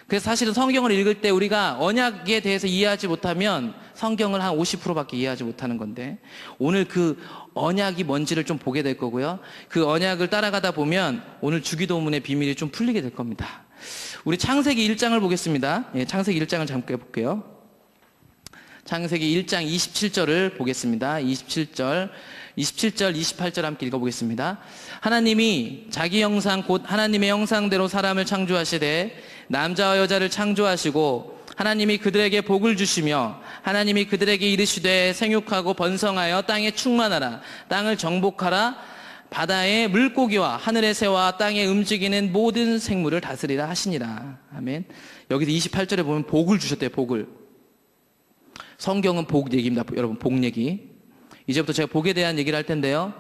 그래서 사실은 성경을 읽을 때 우리가 언약에 대해서 이해하지 못하면 성경을 한 50%밖에 이해하지 못하는 건데, 오늘 그 언약이 뭔지를 좀 보게 될 거고요. 그 언약을 따라가다 보면 오늘 주기도문의 비밀이 좀 풀리게 될 겁니다. 우리 창세기 1장을 보겠습니다. 창세기 1장을 잠깐 해볼게요. 창세기 1장 27절을 보겠습니다. 27절, 28절 함께 읽어보겠습니다. 하나님이 자기 형상 곧 하나님의 형상대로 사람을 창조하시되 남자와 여자를 창조하시고, 하나님이 그들에게 복을 주시며 하나님이 그들에게 이르시되 생육하고 번성하여 땅에 충만하라, 땅을 정복하라, 바다의 물고기와 하늘의 새와 땅에 움직이는 모든 생물을 다스리라 하시니라. 아멘. 여기서 28절에 보면 복을 주셨대요. 복을. 성경은 복 얘기입니다. 여러분, 복 얘기. 이제부터 제가 복에 대한 얘기를 할 텐데요,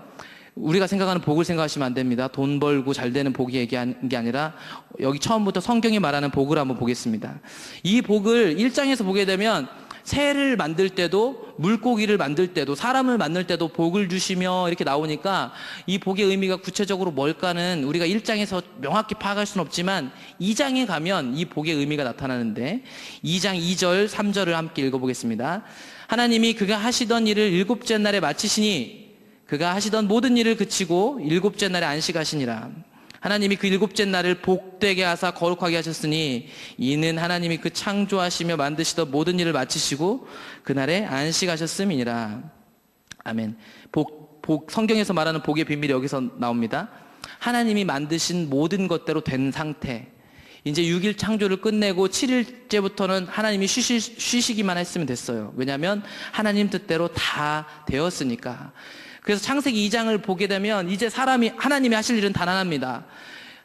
우리가 생각하는 복을 생각하시면 안 됩니다. 돈 벌고 잘 되는 복이 얘기하는 게 아니라 여기 처음부터 성경이 말하는 복을 한번 보겠습니다. 이 복을 1장에서 보게 되면 새를 만들 때도, 물고기를 만들 때도, 사람을 만들 때도 복을 주시며 이렇게 나오니까 이 복의 의미가 구체적으로 뭘까는 우리가 1장에서 명확히 파악할 수는 없지만 2장에 가면 이 복의 의미가 나타나는데, 2장 2절 3절을 함께 읽어보겠습니다. 하나님이 그가 하시던 일을 일곱째 날에 마치시니 그가 하시던 모든 일을 그치고 일곱째 날에 안식하시니라. 하나님이 그 일곱째 날을 복되게 하사 거룩하게 하셨으니 이는 하나님이 그 창조하시며 만드시던 모든 일을 마치시고 그날에 안식하셨음이니라. 아멘. 성경에서 말하는 복의 비밀이 여기서 나옵니다. 하나님이 만드신 모든 것대로 된 상태. 이제 6일 창조를 끝내고 7일째부터는 하나님이 쉬시기만 했으면 됐어요. 왜냐하면 하나님 뜻대로 다 되었으니까. 그래서 창세기 2장을 보게 되면 이제 하나님이 하실 일은 단 하나입니다.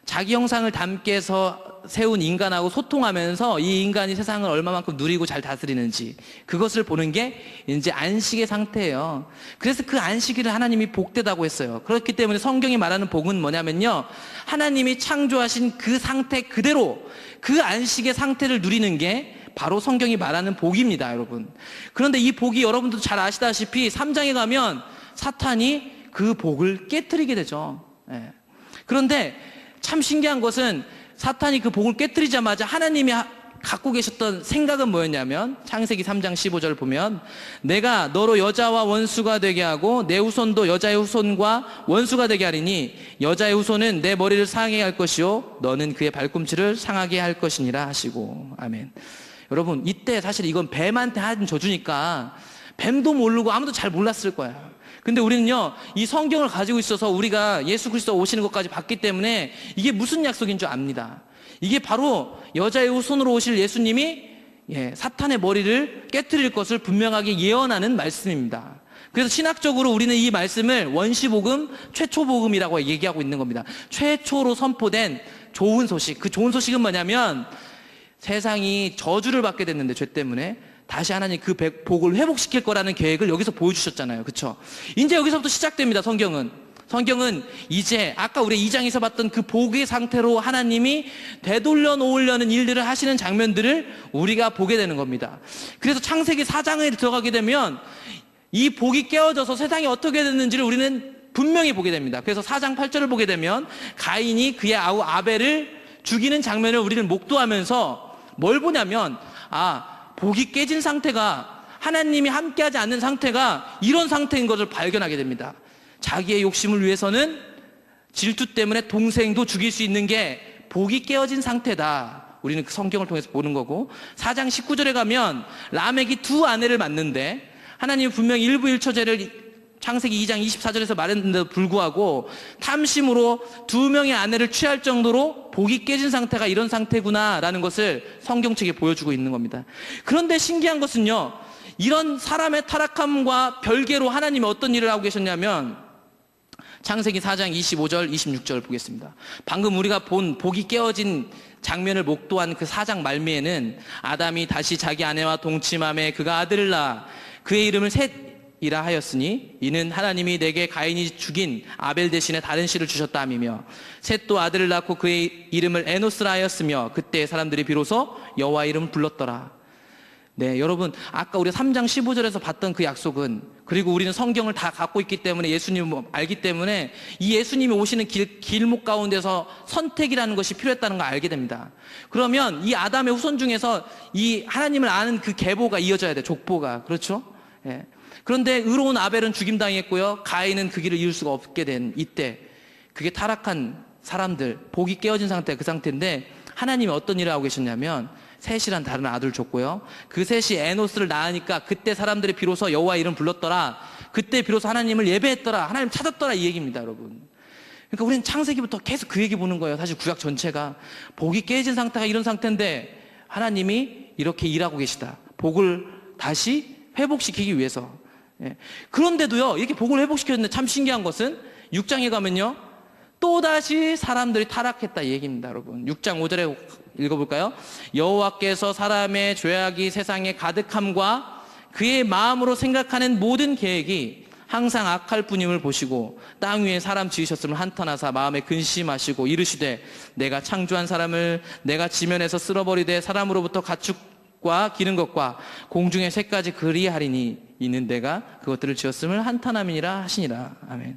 자기 형상을 담게 해서 세운 인간하고 소통하면서 이 인간이 세상을 얼마만큼 누리고 잘 다스리는지, 그것을 보는 게 이제 안식의 상태예요. 그래서 그 안식일을 하나님이 복되다고 했어요. 그렇기 때문에 성경이 말하는 복은 뭐냐면요, 하나님이 창조하신 그 상태 그대로 그 안식의 상태를 누리는 게 바로 성경이 말하는 복입니다, 여러분. 그런데 이 복이 여러분도 잘 아시다시피 3장에 가면 사탄이 그 복을 깨트리게 되죠. 예. 그런데 참 신기한 것은 사탄이 그 복을 깨트리자마자 하나님이 갖고 계셨던 생각은 뭐였냐면 창세기 3장 15절 보면 내가 너로 여자와 원수가 되게 하고 내 후손도 여자의 후손과 원수가 되게 하리니 여자의 후손은 내 머리를 상하게 할 것이요 너는 그의 발꿈치를 상하게 할 것이니라 하시고. 아멘. 여러분, 이때 사실 이건 뱀한테 한 저주니까 뱀도 모르고 아무도 잘 몰랐을 거야. 근데 우리는요, 이 성경을 가지고 있어서 우리가 예수 그리스도 오시는 것까지 봤기 때문에 이게 무슨 약속인 줄 압니다. 이게 바로 여자의 후손으로 오실 예수님이 사탄의 머리를 깨트릴 것을 분명하게 예언하는 말씀입니다. 그래서 신학적으로 우리는 이 말씀을 원시복음, 최초복음이라고 얘기하고 있는 겁니다. 최초로 선포된 좋은 소식. 그 좋은 소식은 뭐냐면 세상이 저주를 받게 됐는데 죄 때문에 다시 하나님 그 복을 회복시킬 거라는 계획을 여기서 보여주셨잖아요. 그렇죠? 이제 여기서부터 시작됩니다. 성경은 이제 아까 우리 2장에서 봤던 그 복의 상태로 하나님이 되돌려 놓으려는 일들을 하시는 장면들을 우리가 보게 되는 겁니다. 그래서 창세기 4장에 들어가게 되면 이 복이 깨어져서 세상이 어떻게 됐는지를 우리는 분명히 보게 됩니다. 그래서 4장 8절을 보게 되면 가인이 그의 아우 아벨을 죽이는 장면을 우리는 목도하면서 뭘 보냐면 복이 깨진 상태가 하나님이 함께하지 않는 상태가 이런 상태인 것을 발견하게 됩니다. 자기의 욕심을 위해서는 질투 때문에 동생도 죽일 수 있는 게 복이 깨어진 상태다. 우리는 그 성경을 통해서 보는 거고 4장 19절에 가면 라멕이 두 아내를 낳는데 하나님은 분명히 일부 일처제를 창세기 2장 24절에서 말했는데도 불구하고 탐심으로 두 명의 아내를 취할 정도로 복이 깨진 상태가 이런 상태구나라는 것을 성경책에 보여주고 있는 겁니다. 그런데 신기한 것은요, 이런 사람의 타락함과 별개로 하나님이 어떤 일을 하고 계셨냐면 창세기 4장 25절 26절 보겠습니다. 방금 우리가 본 복이 깨어진 장면을 목도한 그 4장 말미에는 아담이 다시 자기 아내와 동침함에 그가 아들을 낳아 그의 이름을 셋이라 하였으니 이는 하나님이 내게 가인이 죽인 아벨 대신에 다른 씨를 주셨다 함이며 셋도 아들을 낳고 그의 이름을 에노스라 하였으며 그때 사람들이 비로소 여호와 이름을 불렀더라. 네, 여러분, 아까 우리 3장 15절에서 봤던 그 약속은, 그리고 우리는 성경을 다 갖고 있기 때문에 예수님을 알기 때문에 이 예수님이 오시는 길목 가운데서 선택이라는 것이 필요했다는 걸 알게 됩니다. 그러면 이 아담의 후손 중에서 이 하나님을 아는 그 계보가 이어져야 돼, 족보가. 그렇죠? 예. 그런데 의로운 아벨은 죽임당했고요, 가인은 그 길을 이을 수가 없게 된 이때, 그게 타락한 사람들, 복이 깨어진 상태가 그 상태인데 하나님이 어떤 일을 하고 계셨냐면 셋이란 다른 아들을 줬고요, 그 셋이 에노스를 낳으니까 그때 사람들이 비로소 여호와 이름 불렀더라. 그때 비로소 하나님을 예배했더라. 하나님 찾았더라, 이 얘기입니다, 여러분. 그러니까 우리는 창세기부터 계속 그 얘기 보는 거예요. 사실 구약 전체가 복이 깨진 상태가 이런 상태인데 하나님이 이렇게 일하고 계시다. 복을 다시 회복시키기 위해서. 예. 그런데도요, 이렇게 복을 회복시켰는데 참 신기한 것은 6장에 가면요, 또다시 사람들이 타락했다, 이 얘기입니다, 여러분. 6장 5절에 읽어볼까요? 여호와께서 사람의 죄악이 세상에 가득함과 그의 마음으로 생각하는 모든 계획이 항상 악할 뿐임을 보시고 땅 위에 사람 지으셨음을 한탄하사 마음에 근심하시고 이르시되 내가 창조한 사람을 내가 지면에서 쓸어버리되 사람으로부터 가축과 기는 것과 공중의 새까지 그리하리니 이는 내가 그것들을 지었음을 한탄함이니라 하시니라. 아멘.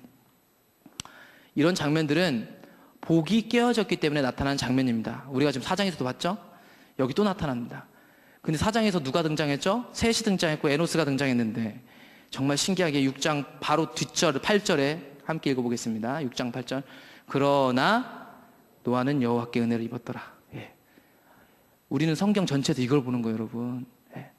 이런 장면들은 복이 깨어졌기 때문에 나타나는 장면입니다. 우리가 지금 4장에서도 봤죠? 여기 또 나타납니다. 근데 4장에서 누가 등장했죠? 셋이 등장했고 에노스가 등장했는데 정말 신기하게 6장 바로 뒷절 8절에 함께 읽어보겠습니다. 6장 8절. 그러나 노아는 여호와께 은혜를 입었더라. 예. 우리는 성경 전체에서 이걸 보는 거예요, 여러분. 예.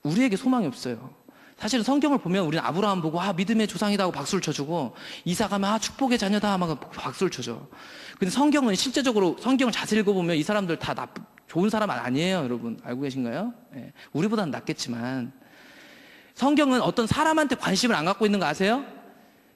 우리에게 소망이 없어요. 사실은 성경을 보면 우리는 아브라함 보고 믿음의 조상이다 하고 박수를 쳐주고 이삭 하면 축복의 자녀다 하면 박수를 쳐줘. 근데 성경은 실제적으로 성경을 자세히 읽어보면 이 사람들 다 좋은 사람 아니에요, 여러분. 알고 계신가요? 예. 우리보다는 낫겠지만 성경은 어떤 사람한테 관심을 안 갖고 있는 거 아세요?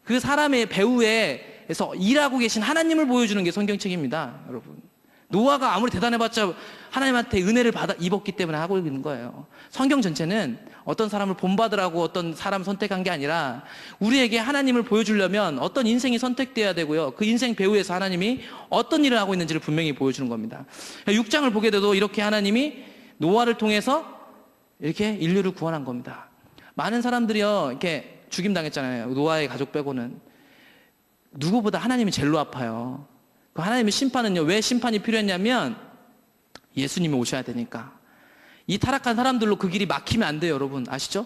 그 사람의 배후에서 일하고 계신 하나님을 보여주는 게 성경책입니다, 여러분. 노아가 아무리 대단해봤자 하나님한테 은혜를 입었기 때문에 하고 있는 거예요. 성경 전체는 어떤 사람을 본받으라고 어떤 사람을 선택한 게 아니라 우리에게 하나님을 보여주려면 어떤 인생이 선택돼야 되고요, 그 인생 배후에서 하나님이 어떤 일을 하고 있는지를 분명히 보여주는 겁니다. 6장을 보게 돼도 이렇게 하나님이 노아를 통해서 이렇게 인류를 구원한 겁니다. 많은 사람들이요, 이렇게 죽임당했잖아요, 노아의 가족 빼고는. 누구보다 하나님이 제일로 아파요. 그 하나님의 심판은요, 왜 심판이 필요했냐면 예수님이 오셔야 되니까. 이 타락한 사람들로 그 길이 막히면 안 돼요, 여러분. 아시죠?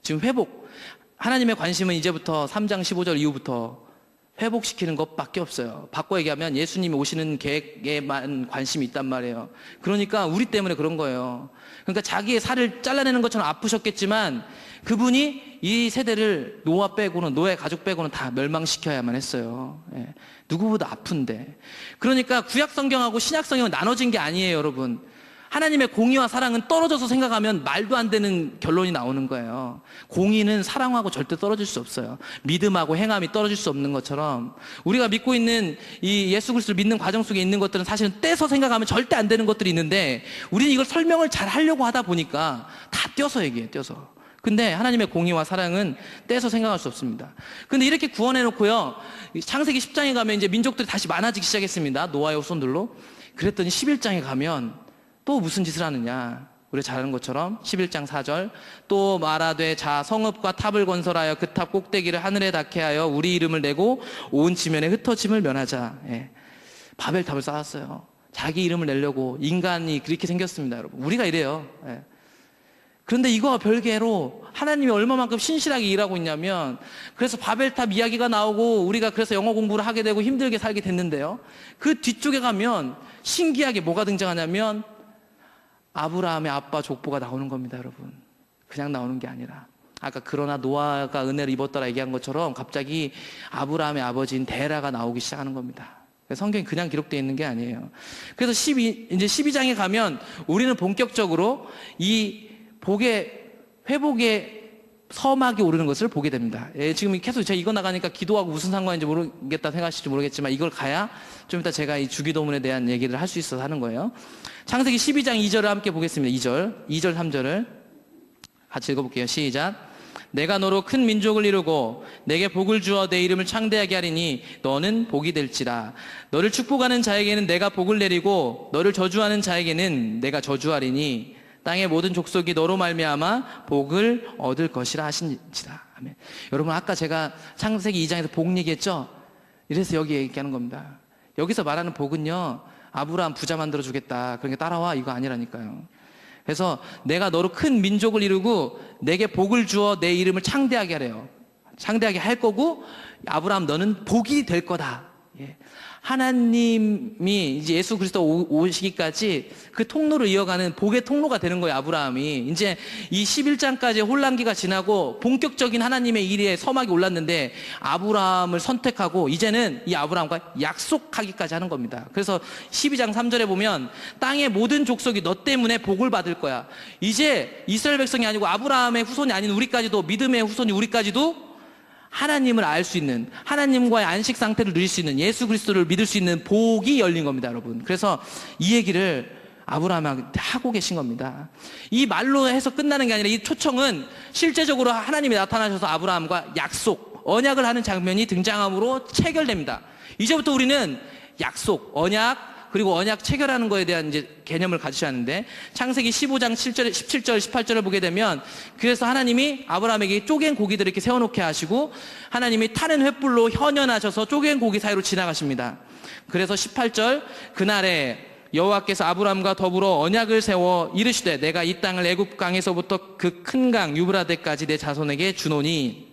지금 회복. 하나님의 관심은 이제부터 3장 15절 이후부터 회복시키는 것밖에 없어요. 바꿔 얘기하면 예수님이 오시는 계획에만 관심이 있단 말이에요. 그러니까 우리 때문에 그런 거예요. 그러니까 자기의 살을 잘라내는 것처럼 아프셨겠지만 그분이 이 세대를 노아 가족 빼고는 다 멸망시켜야만 했어요. 예. 누구보다 아픈데. 그러니까 구약 성경하고 신약 성경은 나눠진 게 아니에요, 여러분. 하나님의 공의와 사랑은 떨어져서 생각하면 말도 안 되는 결론이 나오는 거예요. 공의는 사랑하고 절대 떨어질 수 없어요. 믿음하고 행함이 떨어질 수 없는 것처럼 우리가 믿고 있는 이 예수 그리스도를 믿는 과정 속에 있는 것들은 사실은 떼서 생각하면 절대 안 되는 것들이 있는데 우리는 이걸 설명을 잘 하려고 하다 보니까 다 떼서 얘기해요. 떼서. 근데 하나님의 공의와 사랑은 떼서 생각할 수 없습니다. 근데 이렇게 구원해놓고요, 창세기 10장에 가면 이제 민족들이 다시 많아지기 시작했습니다. 노아의 후손들로. 그랬더니 11장에 가면 또 무슨 짓을 하느냐. 우리 잘 아는 것처럼 11장 4절 또 말하되 자 성읍과 탑을 건설하여 그 탑 꼭대기를 하늘에 닿게 하여 우리 이름을 내고 온 지면에 흩어짐을 면하자. 예. 바벨탑을 쌓았어요. 자기 이름을 내려고 인간이 그렇게 생겼습니다, 여러분. 우리가 이래요. 예. 그런데 이거와 별개로 하나님이 얼마만큼 신실하게 일하고 있냐면 그래서 바벨탑 이야기가 나오고 우리가 그래서 영어 공부를 하게 되고 힘들게 살게 됐는데요. 그 뒤쪽에 가면 신기하게 뭐가 등장하냐면 아브라함의 아빠 족보가 나오는 겁니다, 여러분. 그냥 나오는 게 아니라 아까 그러나 노아가 은혜를 입었더라 얘기한 것처럼 갑자기 아브라함의 아버지인 데라가 나오기 시작하는 겁니다. 성경이 그냥 기록되어 있는 게 아니에요. 그래서 이제 12장에 가면 우리는 본격적으로 이 회복의 서막이 오르는 것을 보게 됩니다. 예, 지금 계속 제가 이거 나가니까 기도하고 무슨 상관인지 모르겠다 생각하실지 모르겠지만 이걸 가야 좀 이따 제가 이 주기도문에 대한 얘기를 할 수 있어서 하는 거예요. 창세기 12장 2절을 함께 보겠습니다. 2절 3절을 같이 읽어볼게요. 시작. 내가 너로 큰 민족을 이루고 내게 복을 주어 내 이름을 창대하게 하리니 너는 복이 될지라. 너를 축복하는 자에게는 내가 복을 내리고 너를 저주하는 자에게는 내가 저주하리니 땅의 모든 족속이 너로 말미암아 복을 얻을 것이라 하신지라. 아멘. 여러분 아까 제가 창세기 2장에서 복 얘기했죠? 이래서 여기 얘기하는 겁니다. 여기서 말하는 복은요, 아브라함 부자 만들어 주겠다, 그러니까 따라와, 이거 아니라니까요. 그래서 내가 너로 큰 민족을 이루고 내게 복을 주어 내 이름을 창대하게 하래요. 창대하게 할 거고 아브라함 너는 복이 될 거다. 예. 하나님이 이제 예수 그리스도 오시기까지 그 통로를 이어가는 복의 통로가 되는 거예요, 아브라함이. 이제 이 11장까지 혼란기가 지나고 본격적인 하나님의 일에 서막이 올랐는데 아브라함을 선택하고 이제는 이 아브라함과 약속하기까지 하는 겁니다. 그래서 12장 3절에 보면 땅의 모든 족속이 너 때문에 복을 받을 거야. 이제 이스라엘 백성이 아니고 아브라함의 후손이 아닌 우리까지도, 믿음의 후손이 우리까지도 하나님을 알 수 있는, 하나님과의 안식 상태를 누릴 수 있는, 예수 그리스도를 믿을 수 있는 복이 열린 겁니다, 여러분. 그래서 이 얘기를 아브라함한테 하고 계신 겁니다. 이 말로 해서 끝나는 게 아니라 이 초청은 실제적으로 하나님이 나타나셔서 아브라함과 약속, 언약을 하는 장면이 등장함으로 체결됩니다. 이제부터 우리는 약속, 언약, 그리고 언약 체결하는 거에 대한 이제 개념을 가지셔야 하는데, 창세기 15장 7절, 17절, 18절을 보게 되면, 그래서 하나님이 아브라함에게 쪼갠 고기들을 이렇게 세워놓게 하시고, 하나님이 타는 횃불로 현현하셔서 쪼갠 고기 사이로 지나가십니다. 그래서 18절, 그날에 여호와께서 아브라함과 더불어 언약을 세워 이르시되, 내가 이 땅을 애굽 강에서부터 그 큰 강 유브라데까지 내 자손에게 주노니,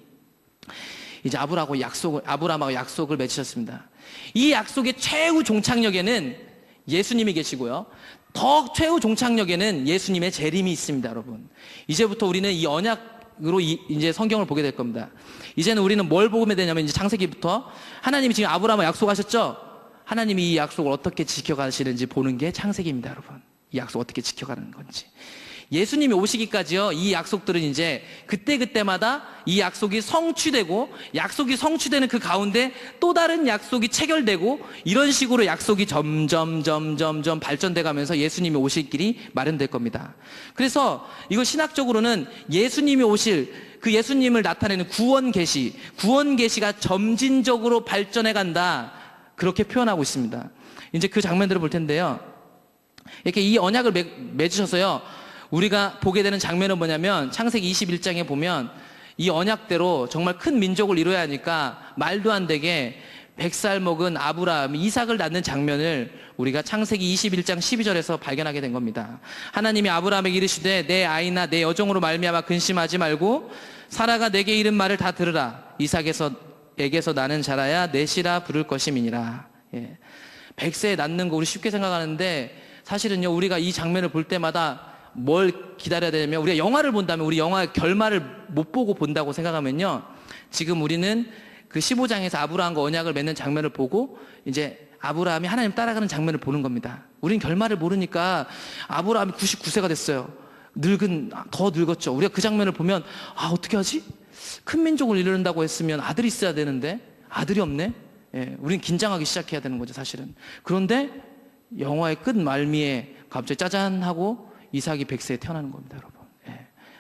이제 아브라함하고 약속을 맺으셨습니다. 이 약속의 최후 종착역에는 예수님이 계시고요, 더 최후 종착역에는 예수님의 재림이 있습니다, 여러분. 이제부터 우리는 이 언약으로 이제 성경을 보게 될 겁니다. 이제는 우리는 뭘 보게 되냐면, 이제 창세기부터 하나님이 지금 아브라함과 약속하셨죠? 하나님이 이 약속을 어떻게 지켜가시는지 보는 게 창세기입니다, 여러분. 이 약속 어떻게 지켜가는 건지. 예수님이 오시기까지요, 이 약속들은 이제 그때그때마다 이 약속이 성취되고, 약속이 성취되는 그 가운데 또 다른 약속이 체결되고, 이런 식으로 약속이 점점 발전돼 가면서 예수님이 오실 길이 마련될 겁니다. 그래서 이거 신학적으로는 예수님이 오실 그 예수님을 나타내는 구원 계시가 점진적으로 발전해 간다, 그렇게 표현하고 있습니다. 이제 그 장면들을 볼 텐데요, 이렇게 이 언약을 맺으셔서요, 우리가 보게 되는 장면은 뭐냐면, 창세기 21장에 보면 이 언약대로 정말 큰 민족을 이루어야 하니까 말도 안 되게 100살 먹은 아브라함이 이삭을 낳는 장면을 우리가 창세기 21장 12절에서 발견하게 된 겁니다. 하나님이 아브라함에게 이르시되 내 아이나 내 여종으로 말미암아 근심하지 말고 사라가 내게 이른 말을 다 들으라. 이삭에게서 나는 자라야 넷이라 부를 것임이니라. 100세에 낳는 거 우리 쉽게 생각하는데 사실은요, 우리가 이 장면을 볼 때마다 뭘 기다려야 되냐면, 우리가 영화를 본다면 우리 영화의 결말을 못 보고 본다고 생각하면요, 지금 우리는 그 15장에서 아브라함과 언약을 맺는 장면을 보고 이제 아브라함이 하나님 따라가는 장면을 보는 겁니다. 우리는 결말을 모르니까 아브라함이 99세가 됐어요. 더 늙었죠. 우리가 그 장면을 보면 어떻게 하지? 큰 민족을 이룬다고 했으면 아들이 있어야 되는데 아들이 없네. 우린 긴장하기 시작해야 되는 거죠, 사실은. 그런데 영화의 끝 말미에 갑자기 짜잔 하고 이삭이 100세에 태어나는 겁니다, 여러분.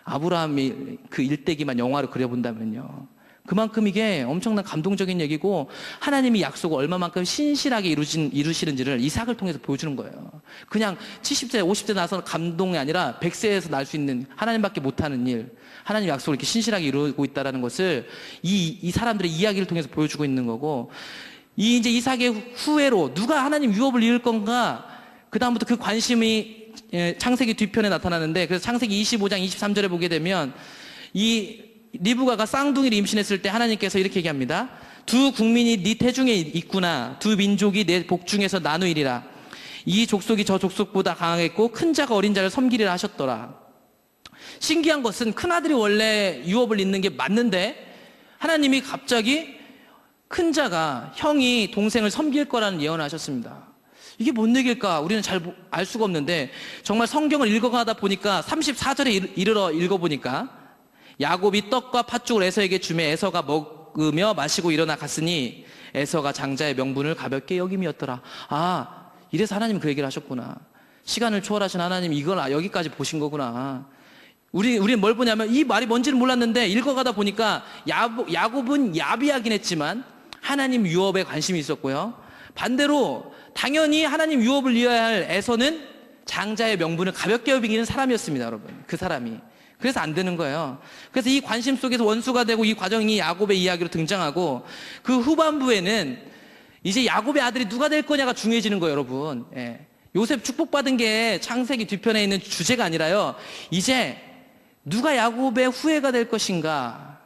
아브라함이 그 일대기만 영화로 그려본다면요, 그만큼 이게 엄청난 감동적인 얘기고 하나님이 약속을 얼마만큼 신실하게 이루시는지를 이삭을 통해서 보여주는 거예요. 그냥 70세, 50세 나서 감동이 아니라 100세에서 날 수 있는 하나님밖에 못하는 일, 하나님 약속을 이렇게 신실하게 이루고 있다는 것을 이 사람들의 이야기를 통해서 보여주고 있는 거고, 이제 이삭의 후예로 누가 하나님 유업을 이을 건가, 그 다음부터 그 관심이 창세기 뒤편에 나타나는데, 그래서 창세기 25장 23절에 보게 되면 이 리브가가 쌍둥이를 임신했을 때 하나님께서 이렇게 얘기합니다. 두 국민이 네 태중에 있구나. 두 민족이 내 복중에서 나누이리라. 이 족속이 저 족속보다 강하겠고 큰 자가 어린 자를 섬기리라 하셨더라. 신기한 것은 큰아들이 원래 유업을 잇는 게 맞는데 하나님이 갑자기 큰 자가, 형이 동생을 섬길 거라는 예언을 하셨습니다. 이게 뭔 얘기일까? 우리는 잘 알 수가 없는데, 정말 성경을 읽어가다 보니까 34절에 이르러 읽어보니까 야곱이 떡과 팥죽을 에서에게 주매 에서가 먹으며 마시고 일어나 갔으니 에서가 장자의 명분을 가볍게 여김이었더라. 이래서 하나님 그 얘기를 하셨구나. 시간을 초월하신 하나님 이걸 여기까지 보신 거구나. 우리는 뭘 보냐면, 이 말이 뭔지는 몰랐는데 읽어가다 보니까 야곱은 야비하긴 했지만 하나님 유업에 관심이 있었고요, 반대로 당연히 하나님 유업을 이어야 할 에서는 장자의 명분을 가볍게 여기는 사람이었습니다, 여러분. 그 사람이. 그래서 안 되는 거예요. 그래서 이 관심 속에서 원수가 되고 이 과정이 야곱의 이야기로 등장하고, 그 후반부에는 이제 야곱의 아들이 누가 될 거냐가 중요해지는 거예요, 여러분. 요셉 축복받은 게 창세기 뒤편에 있는 주제가 아니라요, 이제 누가 야곱의 후예가 될 것인가,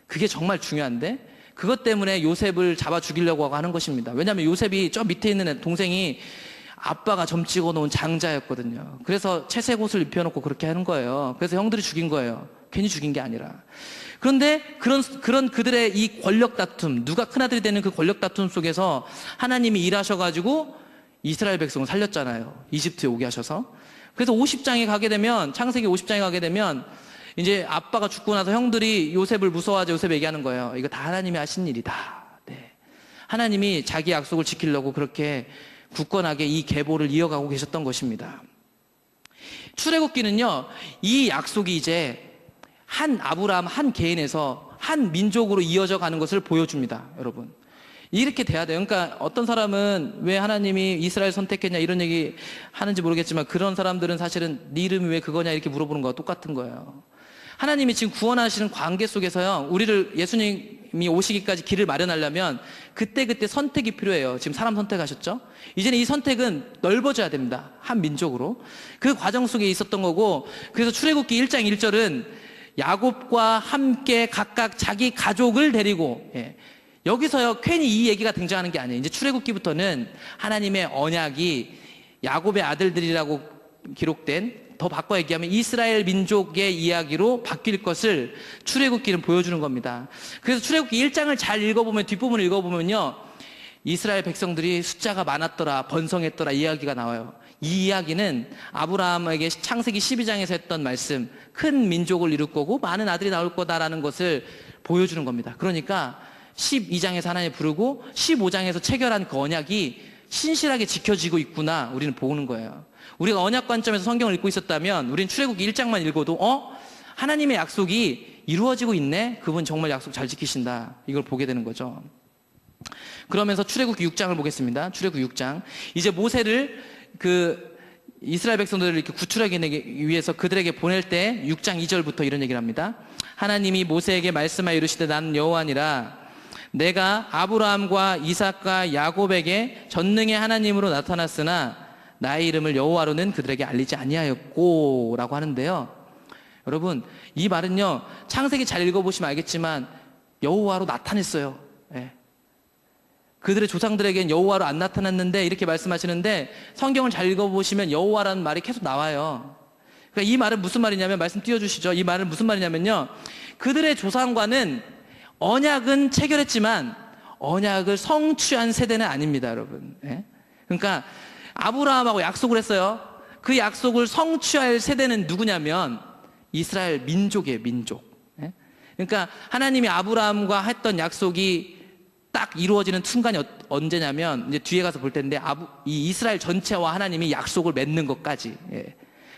그게 정말 중요한데, 그것 때문에 요셉을 잡아 죽이려고 하는 것입니다. 왜냐하면 요셉이 저 밑에 있는 동생이 아빠가 점 찍어 놓은 장자였거든요. 그래서 채색 옷을 입혀놓고 그렇게 하는 거예요. 그래서 형들이 죽인 거예요. 괜히 죽인 게 아니라. 그런데 그런 그들의 이 권력 다툼, 누가 큰아들이 되는 그 권력 다툼 속에서 하나님이 일하셔가지고 이스라엘 백성을 살렸잖아요. 이집트에 오게 하셔서. 그래서 50장에 가게 되면, 창세기 50장에 가게 되면 이제 아빠가 죽고 나서 형들이 요셉을 무서워하자 요셉 얘기하는 거예요. 이거 다 하나님이 하신 일이다. 하나님이 자기 약속을 지키려고 그렇게 굳건하게 이 계보를 이어가고 계셨던 것입니다. 출애굽기는요, 이 약속이 이제 한 아브라함 한 개인에서 한 민족으로 이어져 가는 것을 보여줍니다, 여러분. 이렇게 돼야 돼요. 그러니까 어떤 사람은 왜 하나님이 이스라엘 선택했냐 이런 얘기 하는지 모르겠지만, 그런 사람들은 사실은 네 이름이 왜 그거냐 이렇게 물어보는 거와 똑같은 거예요. 하나님이 지금 구원하시는 관계 속에서요, 우리를 예수님이 오시기까지 길을 마련하려면 그때 선택이 필요해요. 지금 사람 선택하셨죠? 이제는 이 선택은 넓어져야 됩니다. 한 민족으로. 그 과정 속에 있었던 거고, 그래서 출애굽기 1장 1절은 야곱과 함께 각각 자기 가족을 데리고, 여기서요 괜히 이 얘기가 등장하는 게 아니에요. 이제 출애굽기부터는 하나님의 언약이 야곱의 아들들이라고 기록된, 더 바꿔 얘기하면 이스라엘 민족의 이야기로 바뀔 것을 출애굽기는 보여주는 겁니다. 그래서 출애굽기 1장을 잘 읽어보면, 뒷부분을 읽어보면요, 이스라엘 백성들이 숫자가 많았더라, 번성했더라 이야기가 나와요. 이 이야기는 아브라함에게 창세기 12장에서 했던 말씀, 큰 민족을 이룰 거고 많은 아들이 나올 거다라는 것을 보여주는 겁니다. 그러니까 12장에서 하나님 부르고 15장에서 체결한 그 언약이 신실하게 지켜지고 있구나, 우리는 보는 거예요. 우리가 언약 관점에서 성경을 읽고 있었다면 우리는 출애굽기 1장만 읽어도 하나님의 약속이 이루어지고 있네, 그분 정말 약속 잘 지키신다, 이걸 보게 되는 거죠. 그러면서 출애굽기 6장을 보겠습니다. 출애굽기 6장. 이제 모세를 그 이스라엘 백성들을 이렇게 구출하기 위해서 그들에게 보낼 때 6장 2절부터 이런 얘기를 합니다. 하나님이 모세에게 말씀하여 이르시되 나는 여호와니라 내가 아브라함과 이삭과 야곱에게 전능의 하나님으로 나타났으나 나의 이름을 여호와로는 그들에게 알리지 아니하였고 라고 하는데요. 여러분, 이 말은요, 창세기 잘 읽어보시면 알겠지만 여호와로 나타냈어요. 예. 그들의 조상들에겐 여호와로 안 나타났는데 이렇게 말씀하시는데, 성경을 잘 읽어보시면 여호와라는 말이 계속 나와요. 그러니까 이 말은 무슨 말이냐면, 말씀 띄워주시죠. 이 말은 무슨 말이냐면요, 그들의 조상과는 언약은 체결했지만 언약을 성취한 세대는 아닙니다, 여러분. 예? 그러니까 아브라함하고 약속을 했어요. 그 약속을 성취할 세대는 누구냐면 이스라엘 민족이에요, 민족. 예? 그러니까 하나님이 아브라함과 했던 약속이 딱 이루어지는 순간이 언제냐면, 이제 뒤에 가서 볼 텐데, 이 이스라엘 전체와 하나님이 약속을 맺는 것까지. 예.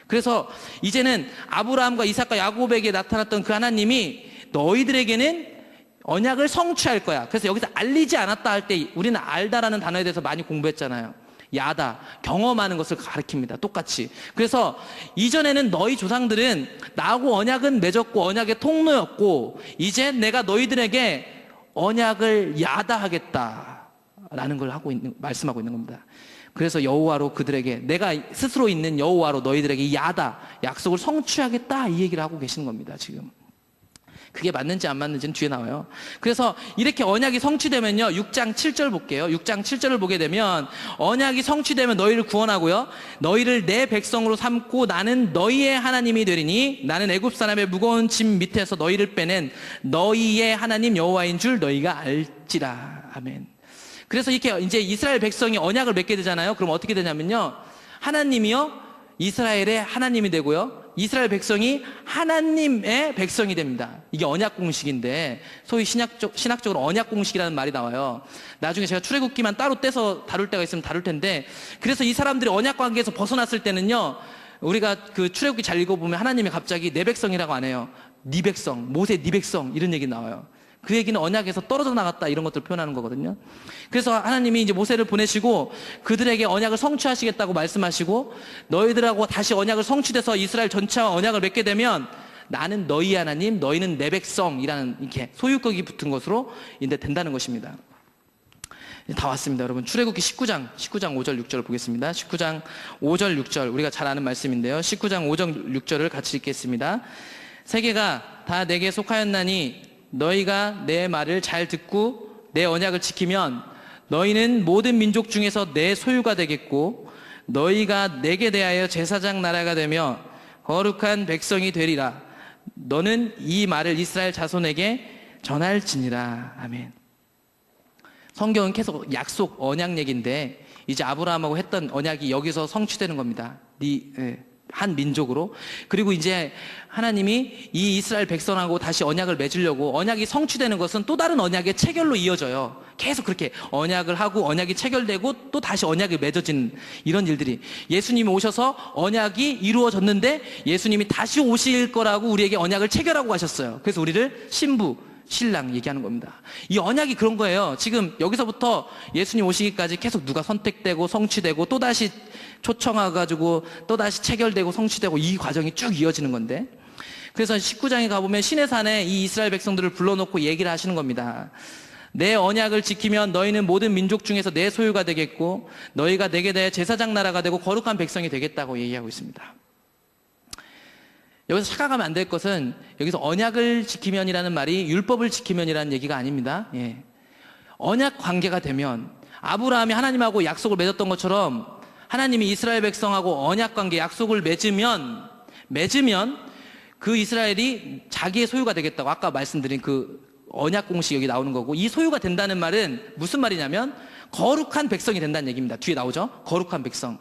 그래서 이제는 아브라함과 이삭과 야곱에게 나타났던 그 하나님이 너희들에게는 언약을 성취할 거야. 그래서 여기서 알리지 않았다 할 때 우리는 알다라는 단어에 대해서 많이 공부했잖아요. 야다, 경험하는 것을 가리킵니다. 똑같이. 그래서 이전에는 너희 조상들은 나하고 언약은 맺었고 언약의 통로였고, 이제 내가 너희들에게 언약을 야다하겠다라는 걸 말씀하고 있는 겁니다. 그래서 여호와로 그들에게, 내가 스스로 있는 여호와로 너희들에게 야다, 약속을 성취하겠다, 이 얘기를 하고 계시는 겁니다, 지금. 그게 맞는지 안 맞는지는 뒤에 나와요. 그래서 이렇게 언약이 성취되면요, 6장 7절 볼게요. 6장 7절을 보게 되면, 언약이 성취되면 너희를 구원하고요, 너희를 내 백성으로 삼고 나는 너희의 하나님이 되리니 나는 애굽 사람의 무거운 짐 밑에서 너희를 빼낸 너희의 하나님 여호와인 줄 너희가 알지라. 아멘. 그래서 이렇게 이제 이스라엘 백성이 언약을 맺게 되잖아요. 그럼 어떻게 되냐면요, 하나님이요 이스라엘의 하나님이 되고요, 이스라엘 백성이 하나님의 백성이 됩니다. 이게 언약 공식인데, 소위 신학적으로 언약 공식이라는 말이 나와요. 나중에 제가 출애굽기만 따로 떼서 다룰 때가 있으면 다룰 텐데, 그래서 이 사람들이 언약 관계에서 벗어났을 때는요, 우리가 그 출애굽기 잘 읽어보면 하나님이 갑자기 내 백성이라고 안 해요. 네 백성, 모세 네 백성, 이런 얘기 나와요. 그 얘기는 언약에서 떨어져 나갔다, 이런 것들을 표현하는 거거든요. 그래서 하나님이 이제 모세를 보내시고 그들에게 언약을 성취하시겠다고 말씀하시고, 너희들하고 다시 언약을 성취돼서 이스라엘 전체와 언약을 맺게 되면 나는 너희 하나님, 너희는 내 백성이라는 이렇게 소유격이 붙은 것으로 이제 된다는 것입니다. 다 왔습니다, 여러분. 출애굽기 19장 5절 6절 보겠습니다. 19장 5절 6절, 우리가 잘 아는 말씀인데요. 19장 5절 6절을 같이 읽겠습니다. 세계가 다 내게 속하였나니 너희가 내 말을 잘 듣고 내 언약을 지키면 너희는 모든 민족 중에서 내 소유가 되겠고, 너희가 내게 대하여 제사장 나라가 되며 거룩한 백성이 되리라. 너는 이 말을 이스라엘 자손에게 전할지니라. 아멘. 성경은 계속 약속, 언약 얘기인데, 이제 아브라함하고 했던 언약이 여기서 성취되는 겁니다. 한 민족으로. 그리고 이제 하나님이 이 이스라엘 백성하고 다시 언약을 맺으려고, 언약이 성취되는 것은 또 다른 언약의 체결로 이어져요. 계속 그렇게 언약을 하고 언약이 체결되고 또 다시 언약이 맺어지는 이런 일들이, 예수님이 오셔서 언약이 이루어졌는데 예수님이 다시 오실 거라고 우리에게 언약을 체결하고 가셨어요. 그래서 우리를 신부, 신랑 얘기하는 겁니다. 이 언약이 그런 거예요. 지금 여기서부터 예수님 오시기까지 계속 누가 선택되고 성취되고 또다시 초청해가지고 또다시 체결되고 성취되고, 이 과정이 쭉 이어지는 건데, 그래서 19장에 가보면 시내산에 이 이스라엘 백성들을 불러놓고 얘기를 하시는 겁니다. 내 언약을 지키면 너희는 모든 민족 중에서 내 소유가 되겠고, 너희가 내게 대해 제사장 나라가 되고 거룩한 백성이 되겠다고 얘기하고 있습니다. 여기서 착각하면 안 될 것은, 여기서 언약을 지키면이라는 말이 율법을 지키면이라는 얘기가 아닙니다. 예. 언약 관계가 되면, 아브라함이 하나님하고 약속을 맺었던 것처럼 하나님이 이스라엘 백성하고 언약 관계, 약속을 맺으면 그 이스라엘이 자기의 소유가 되겠다고, 아까 말씀드린 그 언약 공식 여기 나오는 거고, 이 소유가 된다는 말은 무슨 말이냐면 거룩한 백성이 된다는 얘기입니다. 뒤에 나오죠? 거룩한 백성.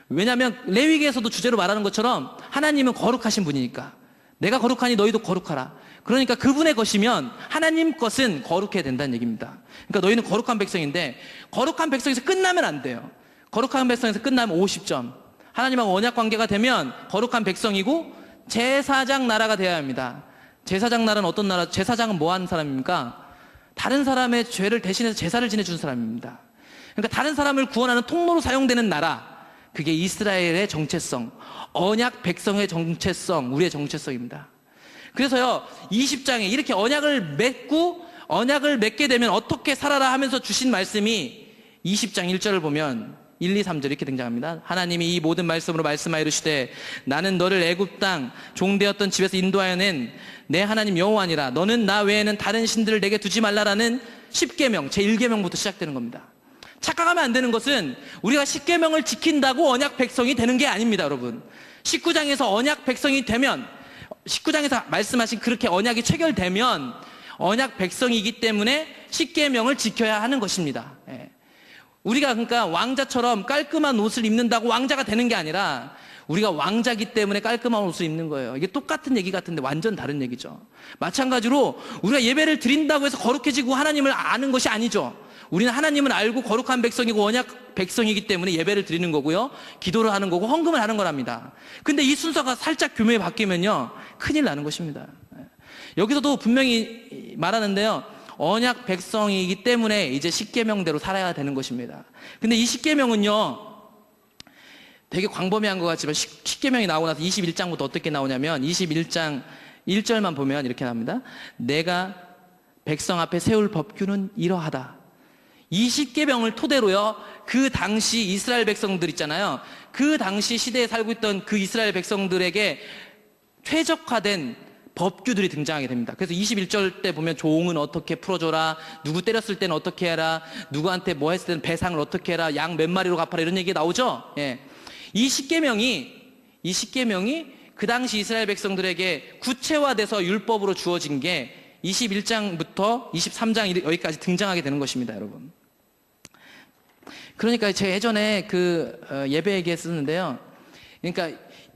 왜냐하면 레위기에서도 주제로 말하는 것처럼 하나님은 거룩하신 분이니까, 내가 거룩하니 너희도 거룩하라. 그러니까 그분의 것이면 하나님 것은 거룩해야 된다는 얘기입니다. 그러니까 너희는 거룩한 백성인데, 거룩한 백성에서 끝나면 안 돼요. 거룩한 백성에서 끝나면 50점. 하나님하고 언약 관계가 되면 거룩한 백성이고 제사장 나라가 되어야 합니다. 제사장 나라는 어떤 나라? 제사장은 뭐 하는 사람입니까? 다른 사람의 죄를 대신해서 제사를 지내주는 사람입니다. 그러니까 다른 사람을 구원하는 통로로 사용되는 나라, 그게 이스라엘의 정체성, 언약 백성의 정체성, 우리의 정체성입니다. 그래서요, 20장에 이렇게 언약을 맺고 언약을 맺게 되면 어떻게 살아라 하면서 주신 말씀이 20장 1절을 보면 1, 2, 3절 이렇게 등장합니다. 하나님이 이 모든 말씀으로 말씀하여 이르시되 나는 너를 애굽 땅 종되었던 집에서 인도하여 낸 내 하나님 여호와니라. 너는 나 외에는 다른 신들을 내게 두지 말라라는 10계명 제1계명부터 시작되는 겁니다. 착각하면 안 되는 것은 우리가 10계명을 지킨다고 언약 백성이 되는 게 아닙니다, 여러분. 19장에서 언약 백성이 되면 19장에서 말씀하신 그렇게 언약이 체결되면 언약 백성이기 때문에 10계명을 지켜야 하는 것입니다. 우리가 그러니까 왕자처럼 깔끔한 옷을 입는다고 왕자가 되는 게 아니라 우리가 왕자기 때문에 깔끔한 옷을 입는 거예요. 이게 똑같은 얘기 같은데 완전 다른 얘기죠. 마찬가지로 우리가 예배를 드린다고 해서 거룩해지고 하나님을 아는 것이 아니죠. 우리는 하나님을 알고 거룩한 백성이고 언약 백성이기 때문에 예배를 드리는 거고요, 기도를 하는 거고 헌금을 하는 거랍니다. 근데 이 순서가 살짝 교묘히 바뀌면요 큰일 나는 것입니다. 여기서도 분명히 말하는데요, 언약 백성이기 때문에 이제 10계명대로 살아야 되는 것입니다. 근데 이 10계명은요 되게 광범위한 것 같지만 10계명이 나오고 나서 21장부터 어떻게 나오냐면 21장 1절만 보면 이렇게 나옵니다. 내가 백성 앞에 세울 법규는 이러하다. 이 10계명을 토대로요, 그 당시 이스라엘 백성들 있잖아요, 그 당시 시대에 살고 있던 그 이스라엘 백성들에게 최적화된 법규들이 등장하게 됩니다. 그래서 21절 때 보면 종은 어떻게 풀어줘라, 누구 때렸을 때는 어떻게 해라, 누구한테 뭐 했을 때는 배상을 어떻게 해라, 양 몇 마리로 갚아라, 이런 얘기 나오죠. 이 10계명이 그 당시 이스라엘 백성들에게 구체화돼서 율법으로 주어진 게 21장부터 23장 여기까지 등장하게 되는 것입니다, 여러분. 그러니까 제가 예전에 그 예배 얘기했었는데요, 그러니까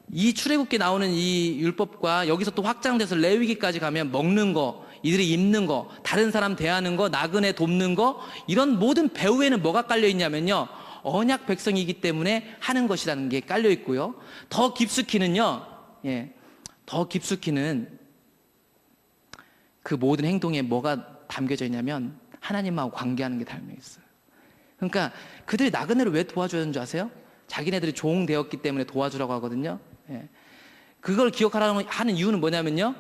이 출애굽기 나오는 이 율법과 여기서 또 확장돼서 레위기까지 가면 먹는 거, 이들이 입는 거, 다른 사람 대하는 거, 나그네 돕는 거, 이런 모든 배후에는 뭐가 깔려 있냐면요, 언약 백성이기 때문에 하는 것이라는 게 깔려 있고요, 더 깊숙이는요, 더 깊숙이는 그 모든 행동에 뭐가 담겨져 있냐면 하나님하고 관계하는 게 담겨 있어요. 그러니까 그들이 나그네를 왜 도와줘야 하는 줄 아세요? 자기네들이 종 되었기 때문에 도와주라고 하거든요. 그걸 기억하라는 하는 이유는 뭐냐면요,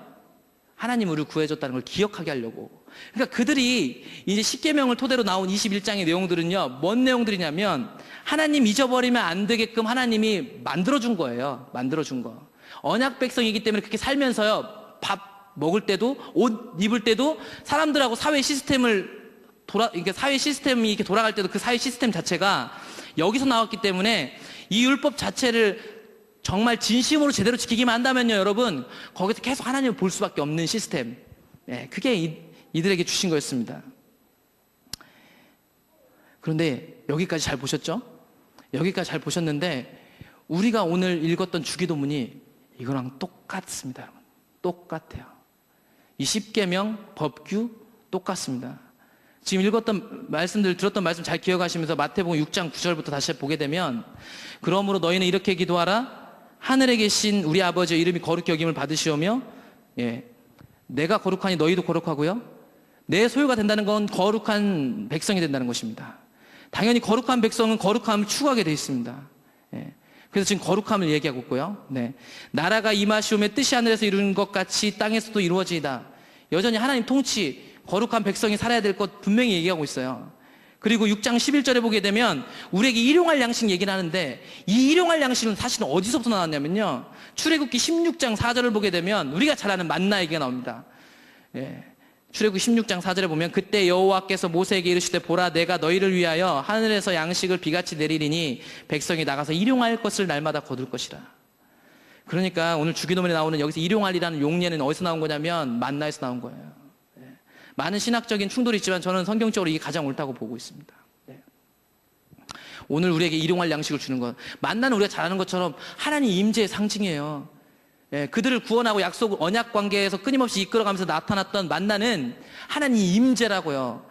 하나님 우리를 구해줬다는 걸 기억하게 하려고. 그러니까 그들이 이제 10계명을 토대로 나온 21장의 내용들은요, 뭔 내용들이냐면 하나님 잊어버리면 안 되게끔 하나님이 만들어준 거예요. 만들어준 거. 언약 백성이기 때문에 그렇게 살면서요, 밥 먹을 때도 옷 입을 때도 사람들하고 사회 시스템을 이렇게 사회 시스템이 이렇게 돌아갈 때도 그 사회 시스템 자체가 여기서 나왔기 때문에 이 율법 자체를 정말 진심으로 제대로 지키기만 한다면요, 여러분, 거기서 계속 하나님을 볼 수밖에 없는 시스템. 그게 이들에게 주신 거였습니다. 그런데 여기까지 잘 보셨죠? 여기까지 잘 보셨는데 우리가 오늘 읽었던 주기도문이 이거랑 똑같습니다, 여러분. 똑같아요. 이 10계명 법규 똑같습니다. 지금 읽었던 말씀들, 들었던 말씀 잘 기억하시면서 마태복음 6장 9절부터 다시 보게 되면, 그러므로 너희는 이렇게 기도하라. 하늘에 계신 우리 아버지의 이름이 거룩히 여김을 받으시오며, 내가 거룩하니 너희도 거룩하고요, 내 소유가 된다는 건 거룩한 백성이 된다는 것입니다. 당연히 거룩한 백성은 거룩함을 추구하게 되어 있습니다. 그래서 지금 거룩함을 얘기하고 있고요. 나라가 임하시오며 뜻이 하늘에서 이루는 것 같이 땅에서도 이루어지이다. 여전히 하나님 통치, 거룩한 백성이 살아야 될 것 분명히 얘기하고 있어요. 그리고 6장 11절에 보게 되면 우리에게 일용할 양식 얘기를 하는데, 이 일용할 양식은 사실은 어디서부터 나왔냐면요, 출애굽기 16장 4절을 보게 되면 우리가 잘 아는 만나 얘기가 나옵니다. 출애굽기 16장 4절에 보면 그때 여호와께서 모세에게 이르시되 보라, 내가 너희를 위하여 하늘에서 양식을 비같이 내리리니 백성이 나가서 일용할 것을 날마다 거둘 것이라. 그러니까 오늘 주기도문에 나오는 여기서 일용할이라는 용례는 어디서 나온 거냐면 만나에서 나온 거예요. 많은 신학적인 충돌이 있지만 저는 성경적으로 이게 가장 옳다고 보고 있습니다. 오늘 우리에게 일용할 양식을 주는 것, 만나는 우리가 잘 아는 것처럼 하나님 임재의 상징이에요. 그들을 구원하고 약속, 언약 관계에서 끊임없이 이끌어가면서 나타났던 만나는 하나님 임재라고요.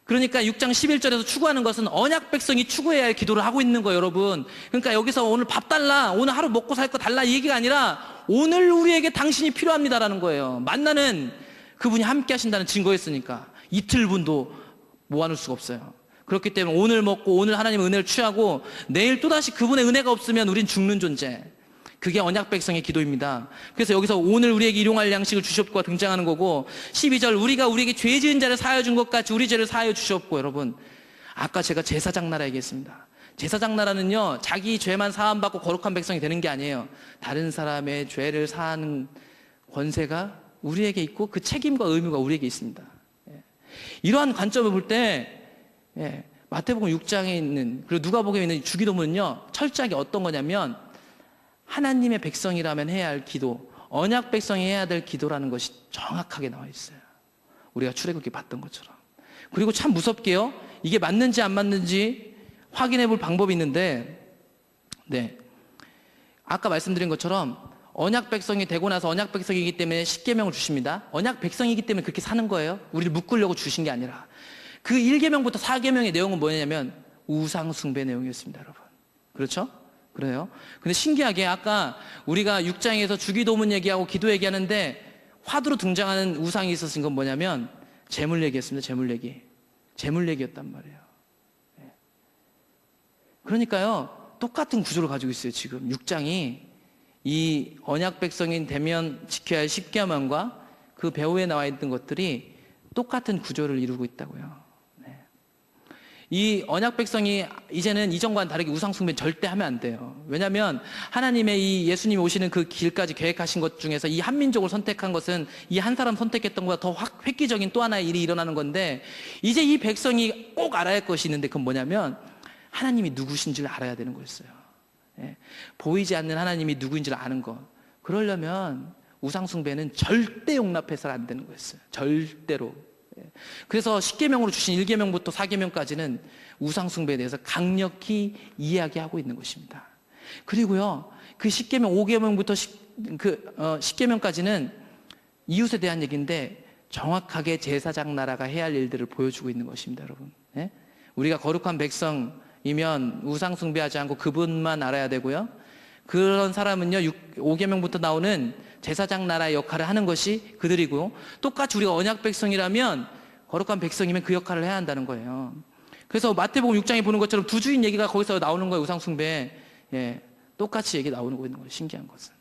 그러니까 6장 11절에서 추구하는 것은 언약 백성이 추구해야 할 기도를 하고 있는 거예요, 여러분. 그러니까 여기서 오늘 밥 달라, 오늘 하루 먹고 살 거 달라, 이 얘기가 아니라 오늘 우리에게 당신이 필요합니다라는 거예요. 만나는 그분이 함께 하신다는 증거였으니까 이틀분도 모아놓을 수가 없어요. 그렇기 때문에 오늘 먹고 오늘 하나님의 은혜를 취하고 내일 또다시 그분의 은혜가 없으면 우린 죽는 존재. 그게 언약 백성의 기도입니다. 그래서 여기서 오늘 우리에게 일용할 양식을 주시옵고가 등장하는 거고, 12절 우리가 우리에게 죄 지은 자를 사하여 준 것 같이 우리 죄를 사하여 주시옵고. 여러분, 아까 제가 제사장 나라 얘기했습니다. 제사장 나라는요, 자기 죄만 사함받고 거룩한 백성이 되는 게 아니에요. 다른 사람의 죄를 사하는 권세가 우리에게 있고 그 책임과 의무가 우리에게 있습니다. 이러한 관점을 볼 때 마태복음 6장에 있는, 그리고 누가복음에 있는 주기도문은요, 철저하게 어떤 거냐면 하나님의 백성이라면 해야 할 기도, 언약 백성이 해야 될 기도라는 것이 정확하게 나와 있어요. 우리가 출애굽기 봤던 것처럼. 그리고 참 무섭게요, 이게 맞는지 안 맞는지 확인해 볼 방법이 있는데, 아까 말씀드린 것처럼 언약 백성이 되고 나서 언약 백성이기 때문에 십계명을 주십니다. 언약 백성이기 때문에 그렇게 사는 거예요. 우리를 묶으려고 주신 게 아니라. 그 1계명부터 4계명의 내용은 뭐냐면 우상 숭배 내용이었습니다, 여러분. 그렇죠? 그래요. 근데 신기하게 아까 우리가 6장에서 주기도문 얘기하고 기도 얘기하는데 화두로 등장하는 우상이 있었은 건 뭐냐면 재물 얘기였습니다. 재물 얘기. 재물 얘기였단 말이에요. 그러니까요, 똑같은 구조를 가지고 있어요. 지금 6장이 이 언약 백성이 되면 지켜야 할 십계명과 그 배후에 나와 있던 것들이 똑같은 구조를 이루고 있다고요. 이 언약 백성이 이제는 이전과는 다르게 우상 숭배 절대 하면 안 돼요. 왜냐하면 하나님의 이 예수님이 오시는 그 길까지 계획하신 것 중에서 이 한민족을 선택한 것은 이 한 사람 선택했던 것보다 더 획기적인 또 하나의 일이 일어나는 건데, 이제 이 백성이 꼭 알아야 할 것이 있는데, 그건 뭐냐면 하나님이 누구신지를 알아야 되는 거였어요. 보이지 않는 하나님이 누구인지를 아는 것. 그러려면 우상 숭배는 절대 용납해서는 안 되는 거였어요. 절대로. 그래서 십계명으로 주신 1계명부터 4계명까지는 우상 숭배에 대해서 강력히 이야기하고 있는 것입니다. 그리고요, 그 10계명, 5계명부터 10계명까지는 이웃에 대한 얘기인데 정확하게 제사장 나라가 해야 할 일들을 보여주고 있는 것입니다, 여러분. 우리가 거룩한 백성이면 우상 숭배하지 않고 그분만 알아야 되고요. 그런 사람은요, 5계명부터 나오는 제사장 나라의 역할을 하는 것이 그들이고, 똑같이 우리가 언약 백성이라면, 거룩한 백성이면 그 역할을 해야 한다는 거예요. 그래서 마태복음 6장에 보는 것처럼 두 주인 얘기가 거기서 나오는 거예요. 우상숭배. 똑같이 얘기 나오고 있는 거예요. 신기한 것은.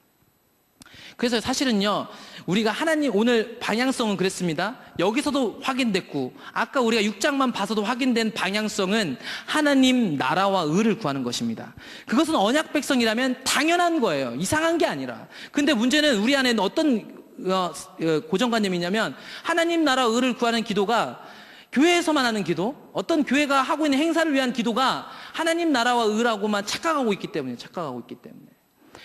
그래서 사실은요, 우리가 하나님 오늘 방향성은 그랬습니다. 여기서도 확인됐고, 아까 우리가 6장만 봐서도 확인된 방향성은 하나님 나라와 의를 구하는 것입니다. 그것은 언약 백성이라면 당연한 거예요. 이상한 게 아니라. 근데 문제는 우리 안에는 어떤 고정관념이냐면, 하나님 나라 의를 구하는 기도가 교회에서만 하는 기도, 어떤 교회가 하고 있는 행사를 위한 기도가 하나님 나라와 의라고만 착각하고 있기 때문에.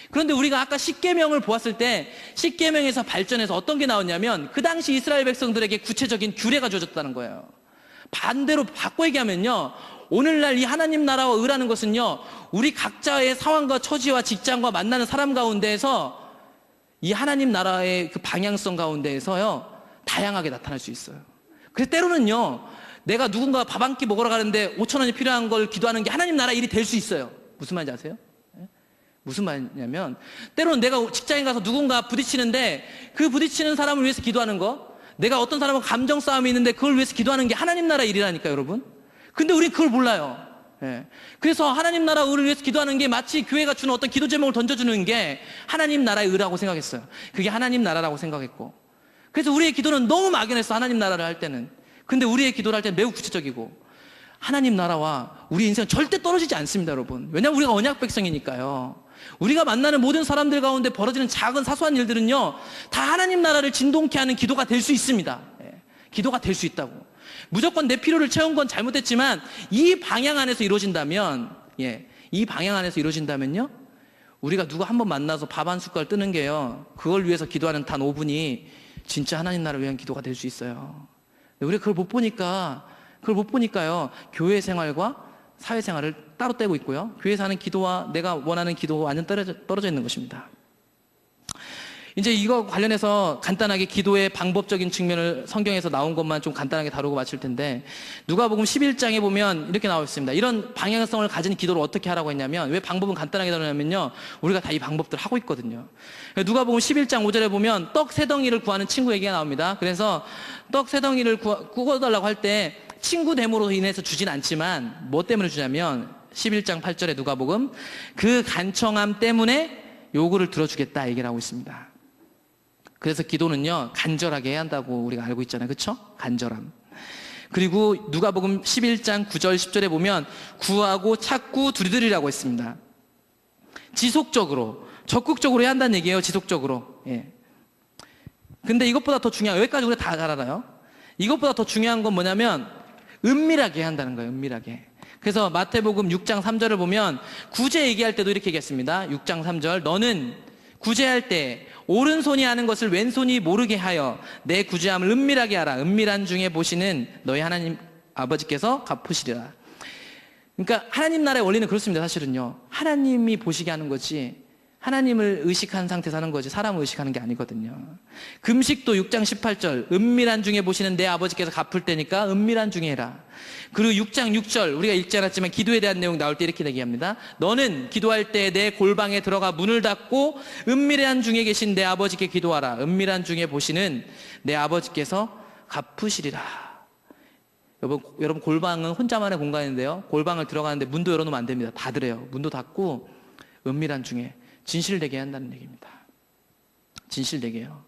그런데 우리가 아까 십계명을 보았을 때 십계명에서 발전해서 어떤 게 나왔냐면, 그 당시 이스라엘 백성들에게 구체적인 규례가 주어졌다는 거예요. 반대로 바꿔 얘기하면요, 오늘날 이 하나님 나라와 의라는 것은요, 우리 각자의 상황과 처지와 직장과 만나는 사람 가운데에서 이 하나님 나라의 그 방향성 가운데에서요, 다양하게 나타날 수 있어요. 그래서 때로는요, 내가 누군가 밥 한 끼 먹으러 가는데 5,000원이 필요한 걸 기도하는 게 하나님 나라 일이 될 수 있어요. 무슨 말인지 아세요? 무슨 말이냐면, 때로는 내가 직장에 가서 누군가 부딪히는데 그 부딪히는 사람을 위해서 기도하는 거, 내가 어떤 사람과 감정 싸움이 있는데 그걸 위해서 기도하는 게 하나님 나라 일이라니까요, 여러분. 근데 우린 그걸 몰라요. 그래서 하나님 나라 의를 위해서 기도하는 게 마치 교회가 주는 어떤 기도 제목을 던져주는 게 하나님 나라의 의라고 생각했어요. 그게 하나님 나라라고 생각했고, 그래서 우리의 기도는 너무 막연했어, 하나님 나라를 할 때는. 근데 우리의 기도를 할 때는 매우 구체적이고, 하나님 나라와 우리 인생은 절대 떨어지지 않습니다, 여러분. 왜냐하면 우리가 언약 백성이니까요. 우리가 만나는 모든 사람들 가운데 벌어지는 작은 사소한 일들은요, 다 하나님 나라를 진동케 하는 기도가 될 수 있습니다. 기도가 될 수 있다고. 무조건 내 필요를 채운 건 잘못됐지만 이 방향 안에서 이루어진다면, 이 방향 안에서 이루어진다면요, 우리가 누구 한번 만나서 밥 한 숟갈 뜨는 게요, 그걸 위해서 기도하는 단 5분이 진짜 하나님 나라를 위한 기도가 될 수 있어요. 우리가 그걸 못 보니까요, 교회 생활과 사회생활을 따로 떼고 있고요, 교회에서 하는 기도와 내가 원하는 기도가 완전 떨어져 있는 것입니다. 이제 이거 관련해서 간단하게 기도의 방법적인 측면을 성경에서 나온 것만 좀 간단하게 다루고 마칠 텐데, 누가복음 11장에 보면 이렇게 나와 있습니다. 이런 방향성을 가진 기도를 어떻게 하라고 했냐면, 왜 방법은 간단하게 다루냐면요, 우리가 다 이 방법들을 하고 있거든요. 누가복음 11장 5절에 보면 떡 세 덩이를 구하는 친구 얘기가 나옵니다. 그래서 떡 세 덩이를 구워달라고 할 때 친구 됨으로 인해서 주진 않지만 뭐 때문에 주냐면, 11장 8절에 누가복음, 그 간청함 때문에 요구를 들어주겠다 얘기를 하고 있습니다. 그래서 기도는요, 간절하게 해야 한다고 우리가 알고 있잖아요. 그렇죠? 간절함. 그리고 누가복음 11장 9절 10절에 보면 구하고 찾고 두드리라고 했습니다. 지속적으로, 적극적으로 해야 한다는 얘기예요. 지속적으로. 예. 근데 이것보다 더 중요한, 여기까지 우리가 다 잘 알아요. 이것보다 더 중요한 건 뭐냐면 은밀하게 해야 한다는 거예요. 은밀하게. 그래서 마태복음 6장 3절을 보면 구제 얘기할 때도 이렇게 얘기했습니다. 6장 3절, 너는 구제할 때 오른손이 하는 것을 왼손이 모르게 하여 내 구제함을 은밀하게 하라. 은밀한 중에 보시는 너희 하나님 아버지께서 갚으시리라. 그러니까 하나님 나라의 원리는 그렇습니다. 사실은요, 하나님이 보시게 하는 거지 하나님을 의식한 상태에서 하는 거지 사람을 의식하는 게 아니거든요. 금식도 6장 18절, 은밀한 중에 보시는 내 아버지께서 갚을 때니까 은밀한 중에 해라. 그리고 6장 6절, 우리가 읽지 않았지만 기도에 대한 내용 나올 때 이렇게 얘기합니다. 너는 기도할 때 내 골방에 들어가 문을 닫고 은밀한 중에 계신 내 아버지께 기도하라. 은밀한 중에 보시는 내 아버지께서 갚으시리라. 여러분 골방은 혼자만의 공간인데요, 골방을 들어가는데 문도 열어놓으면 안 됩니다. 닫으래요. 문도 닫고 은밀한 중에 진실되게 한다는 얘기입니다. 진실되게요.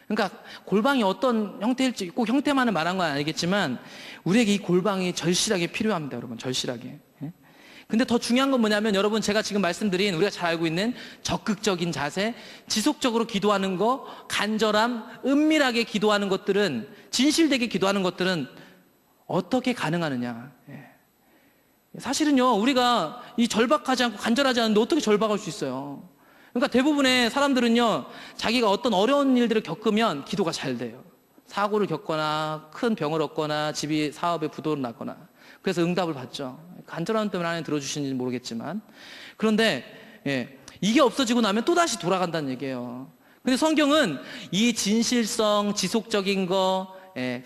그러니까 골방이 어떤 형태일지 꼭 형태만을 말한 건 아니겠지만 우리에게 이 골방이 절실하게 필요합니다. 여러분, 절실하게. 근데 더 중요한 건 뭐냐면 여러분, 제가 지금 말씀드린 우리가 잘 알고 있는 적극적인 자세, 지속적으로 기도하는 거, 간절함, 은밀하게 기도하는 것들은, 진실되게 기도하는 것들은 어떻게 가능하느냐. 사실은요, 우리가 이 절박하지 않고 간절하지 않은데 어떻게 절박할 수 있어요? 그러니까 대부분의 사람들은요, 자기가 어떤 어려운 일들을 겪으면 기도가 잘 돼요. 사고를 겪거나 큰 병을 얻거나 집이 사업에 부도를 났거나, 그래서 응답을 받죠. 간절함 때문에 하나님 들어주시는지 모르겠지만. 그런데 이게 없어지고 나면 또다시 돌아간다는 얘기예요. 근데 성경은 이 진실성, 지속적인 거,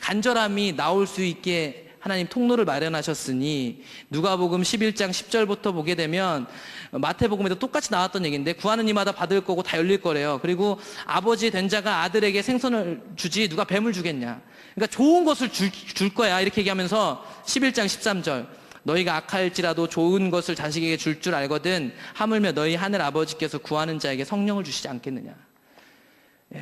간절함이 나올 수 있게 하나님 통로를 마련하셨으니, 누가복음 11장 10절부터 보게 되면 마태복음에도 똑같이 나왔던 얘기인데, 구하는 이마다 받을 거고 다 열릴 거래요. 그리고 아버지 된 자가 아들에게 생선을 주지 누가 뱀을 주겠냐. 그러니까 좋은 것을 줄 거야 이렇게 얘기하면서 11장 13절, 너희가 악할지라도 좋은 것을 자식에게 줄 줄 알거든 하물며 너희 하늘 아버지께서 구하는 자에게 성령을 주시지 않겠느냐.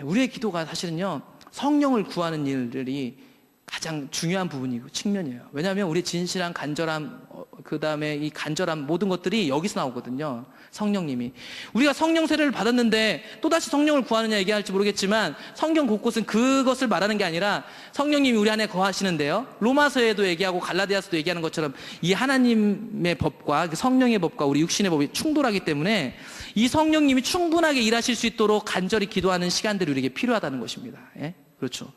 우리의 기도가 사실은요, 성령을 구하는 일들이 가장 중요한 부분이고 측면이에요. 왜냐하면 우리 진실한 간절함, 그 다음에 이 간절함, 모든 것들이 여기서 나오거든요. 성령님이. 우리가 성령 세례를 받았는데 또다시 성령을 구하느냐 얘기할지 모르겠지만, 성경 곳곳은 그것을 말하는 게 아니라 성령님이 우리 안에 거하시는데요, 로마서에도 얘기하고 갈라디아서도 얘기하는 것처럼 이 하나님의 법과 성령의 법과 우리 육신의 법이 충돌하기 때문에 이 성령님이 충분하게 일하실 수 있도록 간절히 기도하는 시간들이 우리에게 필요하다는 것입니다. 그렇죠.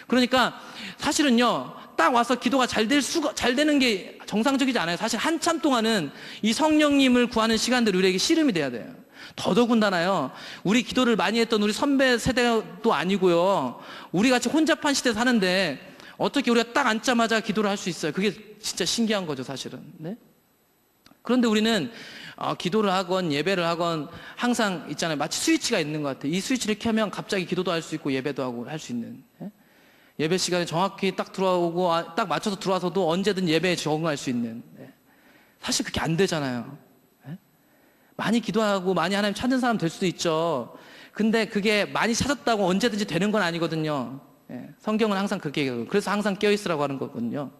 그러니까 사실은요, 딱 와서 기도가 잘 되는 게 정상적이지 않아요. 사실 한참 동안은 이 성령님을 구하는 시간들이 우리에게 씨름이 돼야 돼요. 더더군다나요, 우리 기도를 많이 했던 우리 선배 세대도 아니고요, 우리 같이 혼잡한 시대 사는데 어떻게 우리가 딱 앉자마자 기도를 할 수 있어요? 그게 진짜 신기한 거죠, 사실은. 네? 그런데 우리는 기도를 하건 예배를 하건 항상 있잖아요, 마치 스위치가 있는 것 같아요. 이 스위치를 켜면 갑자기 기도도 할 수 있고 예배도 하고 할 수 있는. 예배 시간에 정확히 딱 들어오고 딱 맞춰서 들어와서도 언제든 예배에 적응할 수 있는. 사실 그게 안 되잖아요. 많이 기도하고 많이 하나님 찾는 사람 될 수도 있죠. 근데 그게 많이 찾았다고 언제든지 되는 건 아니거든요. 성경은 항상 그렇게 얘기해요. 그래서 항상 깨어있으라고 하는 거거든요.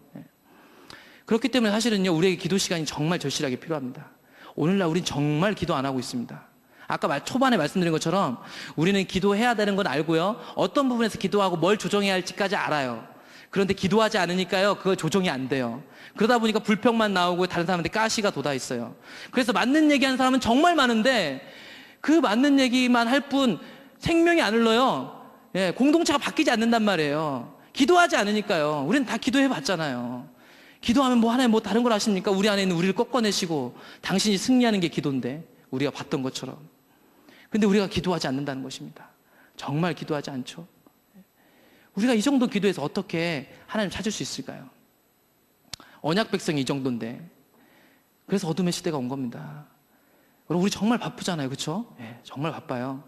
그렇기 때문에 사실은요, 우리에게 기도 시간이 정말 절실하게 필요합니다. 오늘날 우린 정말 기도 안 하고 있습니다. 아까 초반에 말씀드린 것처럼 우리는 기도해야 되는 건 알고요, 어떤 부분에서 기도하고 뭘 조정해야 할지까지 알아요. 그런데 기도하지 않으니까요, 그거 조정이 안 돼요. 그러다 보니까 불평만 나오고 다른 사람한테 가시가 돋아 있어요. 그래서 맞는 얘기하는 사람은 정말 많은데 그 맞는 얘기만 할 뿐 생명이 안 흘러요. 공동체가 바뀌지 않는단 말이에요. 기도하지 않으니까요. 우리는 다 기도해 봤잖아요. 기도하면 뭐 하나님 뭐 다른 걸 하십니까? 우리 안에 있는 우리를 꺾어내시고 당신이 승리하는 게 기도인데, 우리가 봤던 것처럼. 근데 우리가 기도하지 않는다는 것입니다. 정말 기도하지 않죠. 우리가 이 정도 기도해서 어떻게 하나님 찾을 수 있을까요? 언약 백성이 이 정도인데. 그래서 어둠의 시대가 온 겁니다. 여러분, 우리 정말 바쁘잖아요, 그렇죠? 정말 바빠요.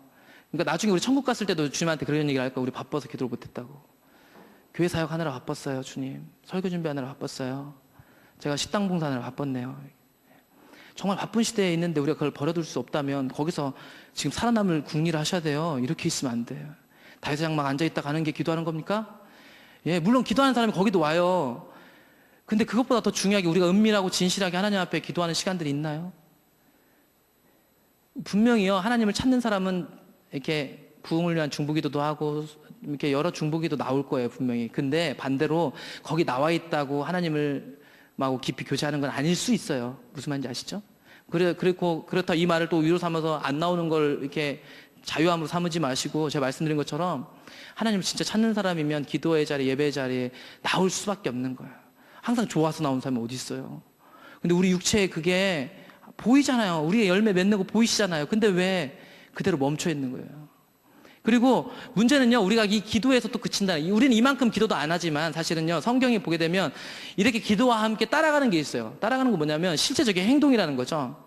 그러니까 나중에 우리 천국 갔을 때도 주님한테 그런 얘기를 할까? 우리 바빠서 기도를 못했다고. 교회 사역하느라 바빴어요, 주님. 설교 준비하느라 바빴어요. 제가 식당 봉사하느라 바빴네요. 정말 바쁜 시대에 있는데 우리가 그걸 버려둘 수 없다면 거기서 지금 살아남을 궁리를 하셔야 돼요. 이렇게 있으면 안 돼요. 다윗의 장막 앉아있다 가는 게 기도하는 겁니까? 예, 물론 기도하는 사람이 거기도 와요. 근데 그것보다 더 중요하게 우리가 은밀하고 진실하게 하나님 앞에 기도하는 시간들이 있나요? 분명히요, 하나님을 찾는 사람은 이렇게 부흥을 위한 중보기도도 하고 이렇게 여러 중보기도 나올 거예요, 분명히. 근데 반대로 거기 나와 있다고 하나님을 막 깊이 교제하는 건 아닐 수 있어요. 무슨 말인지 아시죠? 그렇다 이 말을 또 위로 삼아서 안 나오는 걸 이렇게 자유함으로 삼지 마시고, 제가 말씀드린 것처럼 하나님을 진짜 찾는 사람이면 기도의 자리, 예배의 자리에 나올 수밖에 없는 거예요. 항상 좋아서 나온 사람이 어디 있어요? 근데 우리 육체에 그게 보이잖아요. 우리의 열매 맺는 거 보이시잖아요. 근데 왜 그대로 멈춰 있는 거예요? 그리고 문제는요, 우리가 이 기도에서 또 그친다. 우리는 이만큼 기도도 안 하지만 사실은요, 성경에 보게 되면 이렇게 기도와 함께 따라가는 게 있어요. 따라가는 거 뭐냐면 실제적인 행동이라는 거죠.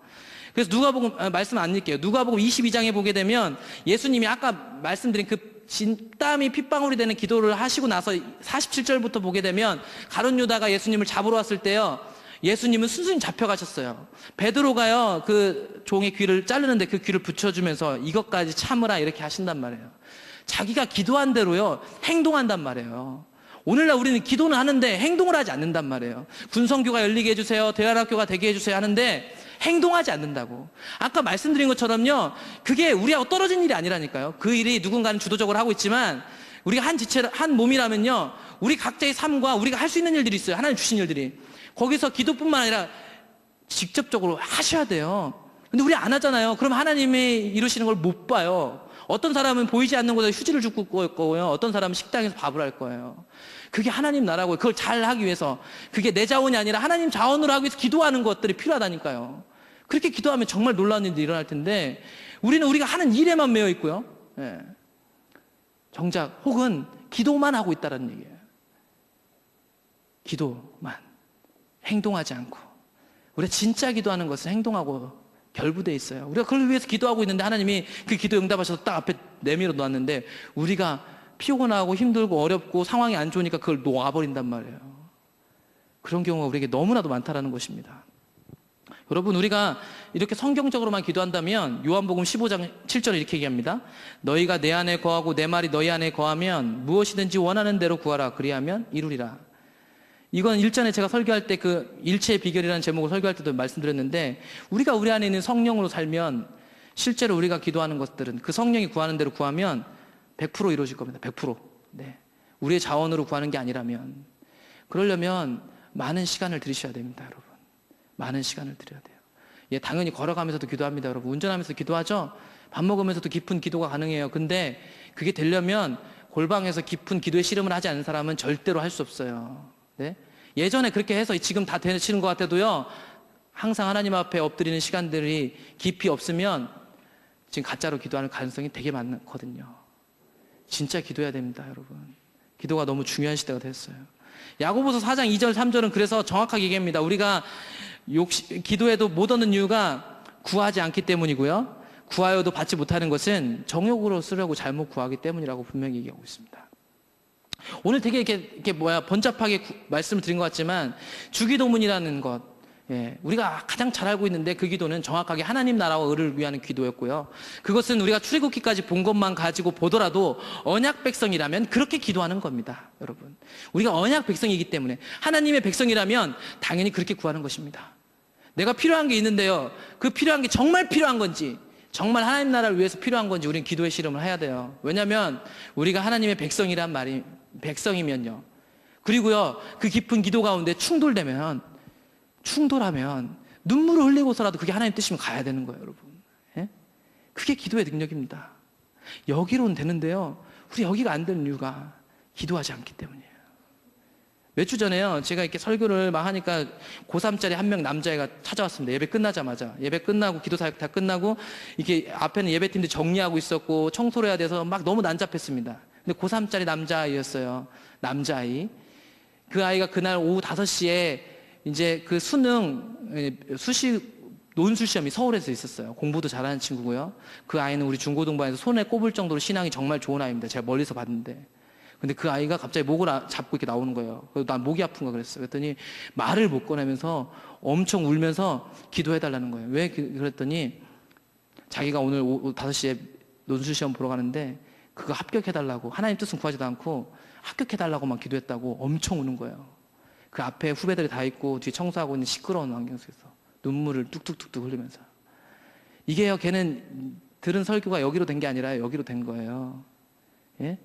그래서 누가복음, 말씀 안 읽게요. 누가복음 22장에 보게 되면 예수님이 아까 말씀드린 그 진땀이 핏방울이 되는 기도를 하시고 나서 47절부터 보게 되면 가룟 유다가 예수님을 잡으러 왔을 때요, 예수님은 순순히 잡혀가셨어요. 베드로가요, 그 종의 귀를 자르는데 그 귀를 붙여주면서 이것까지 참으라 이렇게 하신단 말이에요. 자기가 기도한 대로요, 행동한단 말이에요. 오늘날 우리는 기도는 하는데 행동을 하지 않는단 말이에요. 군성교가 열리게 해주세요, 대안학교가 되게 해주세요 하는데 행동하지 않는다고. 아까 말씀드린 것처럼요, 그게 우리하고 떨어진 일이 아니라니까요. 그 일이 누군가는 주도적으로 하고 있지만 우리가 한 지체, 한 몸이라면요, 우리 각자의 삶과 우리가 할 수 있는 일들이 있어요. 하나님 주신 일들이. 거기서 기도뿐만 아니라 직접적으로 하셔야 돼요. 근데 우리 안 하잖아요. 그럼 하나님이 이루시는 걸 못 봐요. 어떤 사람은 보이지 않는 곳에 휴지를 줍고 거고요, 어떤 사람은 식당에서 밥을 할 거예요. 그게 하나님 나라고, 그걸 잘 하기 위해서, 그게 내 자원이 아니라 하나님 자원으로 하기 위해서 기도하는 것들이 필요하다니까요. 그렇게 기도하면 정말 놀라운 일이 일어날 텐데 우리는 우리가 하는 일에만 매여 있고요, 예, 정작 혹은 기도만 하고 있다는 얘기예요. 기도만, 행동하지 않고. 우리가 진짜 기도하는 것은 행동하고 결부되어 있어요. 우리가 그걸 위해서 기도하고 있는데 하나님이 그 기도 응답하셔서 딱 앞에 내밀어 놓았는데 우리가 피곤하고 힘들고 어렵고 상황이 안 좋으니까 그걸 놓아버린단 말이에요. 그런 경우가 우리에게 너무나도 많다라는 것입니다. 여러분, 우리가 이렇게 성경적으로만 기도한다면 요한복음 15장 7절에 이렇게 얘기합니다. 너희가 내 안에 거하고 내 말이 너희 안에 거하면 무엇이든지 원하는 대로 구하라. 그리하면 이루리라. 이건 일전에 제가 설교할 때 그 일체의 비결이라는 제목을 설교할 때도 말씀드렸는데, 우리가 우리 안에 있는 성령으로 살면 실제로 우리가 기도하는 것들은 그 성령이 구하는 대로 구하면 100% 이루어질 겁니다. 100%. 네. 우리의 자원으로 구하는 게 아니라면. 그러려면 많은 시간을 들이셔야 됩니다, 여러분. 많은 시간을 들여야 돼요. 예, 당연히 걸어가면서도 기도합니다, 여러분. 운전하면서 기도하죠? 밥 먹으면서도 깊은 기도가 가능해요. 근데 그게 되려면 골방에서 깊은 기도의 씨름을 하지 않는 사람은 절대로 할 수 없어요. 네? 예전에 그렇게 해서 지금 다 되시는 것 같아도요, 항상 하나님 앞에 엎드리는 시간들이 깊이 없으면 지금 가짜로 기도하는 가능성이 되게 많거든요. 진짜 기도해야 됩니다, 여러분. 기도가 너무 중요한 시대가 됐어요. 야고보서 4장 2절 3절은 그래서 정확하게 얘기합니다. 우리가 기도해도 못 얻는 이유가 구하지 않기 때문이고요, 구하여도 받지 못하는 것은 정욕으로 쓰려고 잘못 구하기 때문이라고 분명히 얘기하고 있습니다. 오늘 되게 이렇게 번잡하게 말씀을 드린 것 같지만 주기도문이라는 것, 예, 우리가 가장 잘 알고 있는데 그 기도는 정확하게 하나님 나라와 의를 위한 기도였고요. 그것은 우리가 출애굽기까지 본 것만 가지고 보더라도 언약 백성이라면 그렇게 기도하는 겁니다, 여러분. 우리가 언약 백성이기 때문에 하나님의 백성이라면 당연히 그렇게 구하는 것입니다. 내가 필요한 게 있는데요, 그 필요한 게 정말 필요한 건지, 정말 하나님 나라를 위해서 필요한 건지 우리는 기도의 씨름을 해야 돼요. 왜냐하면 우리가 하나님의 백성이란 말이, 백성이면요, 그리고요 그 깊은 기도 가운데 충돌하면 눈물을 흘리고서라도 그게 하나님 뜻이면 가야 되는 거예요, 여러분. 예? 그게 기도의 능력입니다. 여기로는 되는데요, 우리 여기가 안 되는 이유가 기도하지 않기 때문이에요. 몇 주 전에요, 제가 이렇게 설교를 막 하니까 고3짜리 한 명 남자애가 찾아왔습니다. 예배 끝나자마자. 예배 끝나고 기도 사역 다 끝나고 이렇게 앞에는 예배팀들 정리하고 있었고 청소를 해야 돼서 막 너무 난잡했습니다. 근데 고3짜리 남자아이였어요. 남자아이. 그 아이가 그날 오후 5시에 이제 그 수능 논술 시험이 서울에서 있었어요. 공부도 잘하는 친구고요. 그 아이는 우리 중고등반에서 손에 꼽을 정도로 신앙이 정말 좋은 아이입니다. 제가 멀리서 봤는데. 근데 그 아이가 갑자기 목을 잡고 이렇게 나오는 거예요. 그래서 난 목이 아픈가 그랬어요. 그랬더니 말을 못 꺼내면서 엄청 울면서 기도해달라는 거예요. 왜 그랬더니 자기가 오늘 5시에 논술 시험 보러 가는데 그거 합격해달라고, 하나님 뜻은 구하지도 않고 합격해달라고만 기도했다고 엄청 우는 거예요. 그 앞에 후배들이 다 있고 뒤에 청소하고 있는 시끄러운 환경 속에서 눈물을 뚝뚝뚝뚝 흘리면서. 이게요, 걔는 들은 설교가 여기로 된 게 아니라 여기로 된 거예요. 예?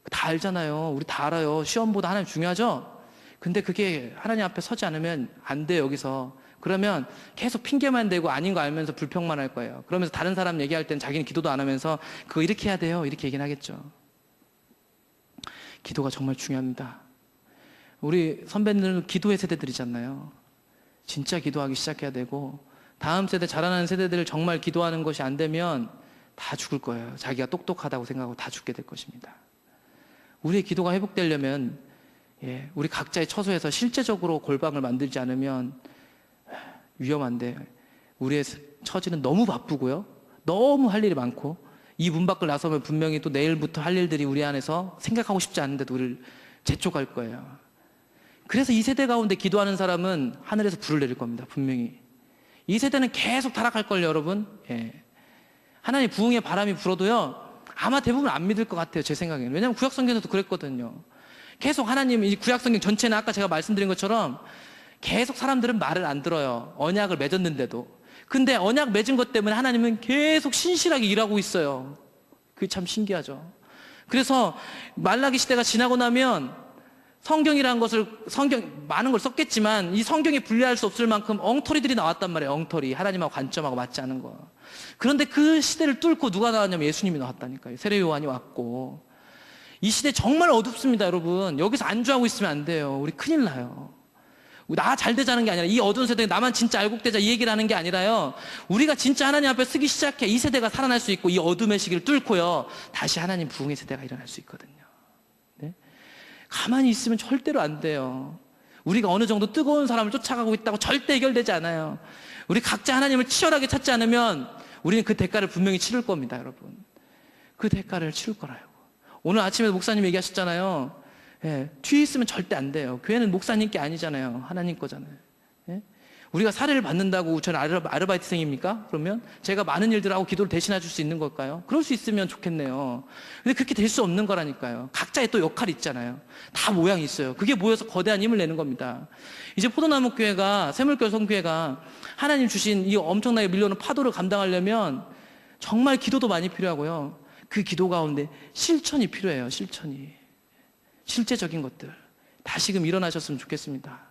다 알잖아요. 우리 다 알아요. 시험보다 하나님 중요하죠? 근데 그게 하나님 앞에 서지 않으면 안 돼요, 여기서. 그러면 계속 핑계만 대고 아닌 거 알면서 불평만 할 거예요. 그러면서 다른 사람 얘기할 땐 자기는 기도도 안 하면서 그거 이렇게 해야 돼요, 이렇게 얘기는 하겠죠. 기도가 정말 중요합니다. 우리 선배들은 기도의 세대들이잖아요. 진짜 기도하기 시작해야 되고, 다음 세대, 자라나는 세대들 정말 기도하는 것이 안 되면 다 죽을 거예요. 자기가 똑똑하다고 생각하고 다 죽게 될 것입니다. 우리의 기도가 회복되려면 우리 각자의 처소에서 실제적으로 골방을 만들지 않으면 위험한데, 우리의 처지는 너무 바쁘고요, 너무 할 일이 많고, 이 문 밖을 나서면 분명히 또 내일부터 할 일들이 우리 안에서 생각하고 싶지 않은데도 우리를 재촉할 거예요. 그래서 이 세대 가운데 기도하는 사람은 하늘에서 불을 내릴 겁니다, 분명히. 이 세대는 계속 타락할걸요, 여러분. 하나님 부흥의 바람이 불어도요, 아마 대부분 안 믿을 것 같아요, 제 생각에는. 왜냐하면 구약성경에서도 그랬거든요. 계속 하나님, 이 구약성경 전체는 아까 제가 말씀드린 것처럼 계속 사람들은 말을 안 들어요, 언약을 맺었는데도. 근데 언약 맺은 것 때문에 하나님은 계속 신실하게 일하고 있어요. 그게 참 신기하죠. 그래서 말라기 시대가 지나고 나면 성경이라는 것을, 성경 많은 걸 썼겠지만 이 성경에 분리할 수 없을 만큼 엉터리들이 나왔단 말이에요. 엉터리, 하나님하고 관점하고 맞지 않은 거. 그런데 그 시대를 뚫고 누가 나왔냐면 예수님이 나왔다니까요. 세례 요한이 왔고. 이 시대 정말 어둡습니다, 여러분. 여기서 안주하고 있으면 안 돼요. 우리 큰일 나요. 나 잘 되자는 게 아니라, 이 어두운 세대에 나만 진짜 알곡되자 이 얘기를 하는 게 아니라요, 우리가 진짜 하나님 앞에 서기 시작해 이 세대가 살아날 수 있고, 이 어둠의 시기를 뚫고요, 다시 하나님 부흥의 세대가 일어날 수 있거든요. 네? 가만히 있으면 절대로 안 돼요. 우리가 어느 정도 뜨거운 사람을 쫓아가고 있다고 절대 해결되지 않아요. 우리 각자 하나님을 치열하게 찾지 않으면 우리는 그 대가를 분명히 치를 겁니다, 여러분. 그 대가를 치를 거라고. 오늘 아침에 목사님 얘기하셨잖아요. 뒤에 있으면 절대 안 돼요. 교회는 목사님 게 아니잖아요. 하나님 거잖아요. 우리가 사례를 받는다고 저는 아르바이트생입니까? 그러면 제가 많은 일들을 하고 기도를 대신해 줄 수 있는 걸까요? 그럴 수 있으면 좋겠네요. 근데 그렇게 될 수 없는 거라니까요. 각자의 또 역할이 있잖아요. 다 모양이 있어요. 그게 모여서 거대한 힘을 내는 겁니다. 이제 포도나무 교회가, 샘물교회 성교회가 하나님 주신 이 엄청나게 밀려오는 파도를 감당하려면 정말 기도도 많이 필요하고요, 그 기도 가운데 실천이 필요해요. 실제적인 것들 다시금 일어나셨으면 좋겠습니다.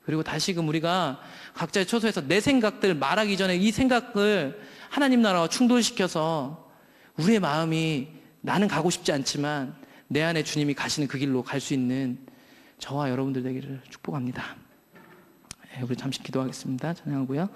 그리고 다시금 우리가 각자의 처소에서 내 생각들 말하기 전에 이 생각을 하나님 나라와 충돌시켜서 우리의 마음이, 나는 가고 싶지 않지만 내 안에 주님이 가시는 그 길로 갈 수 있는 저와 여러분들 되기를 축복합니다. 우리 잠시 기도하겠습니다. 찬양하고요.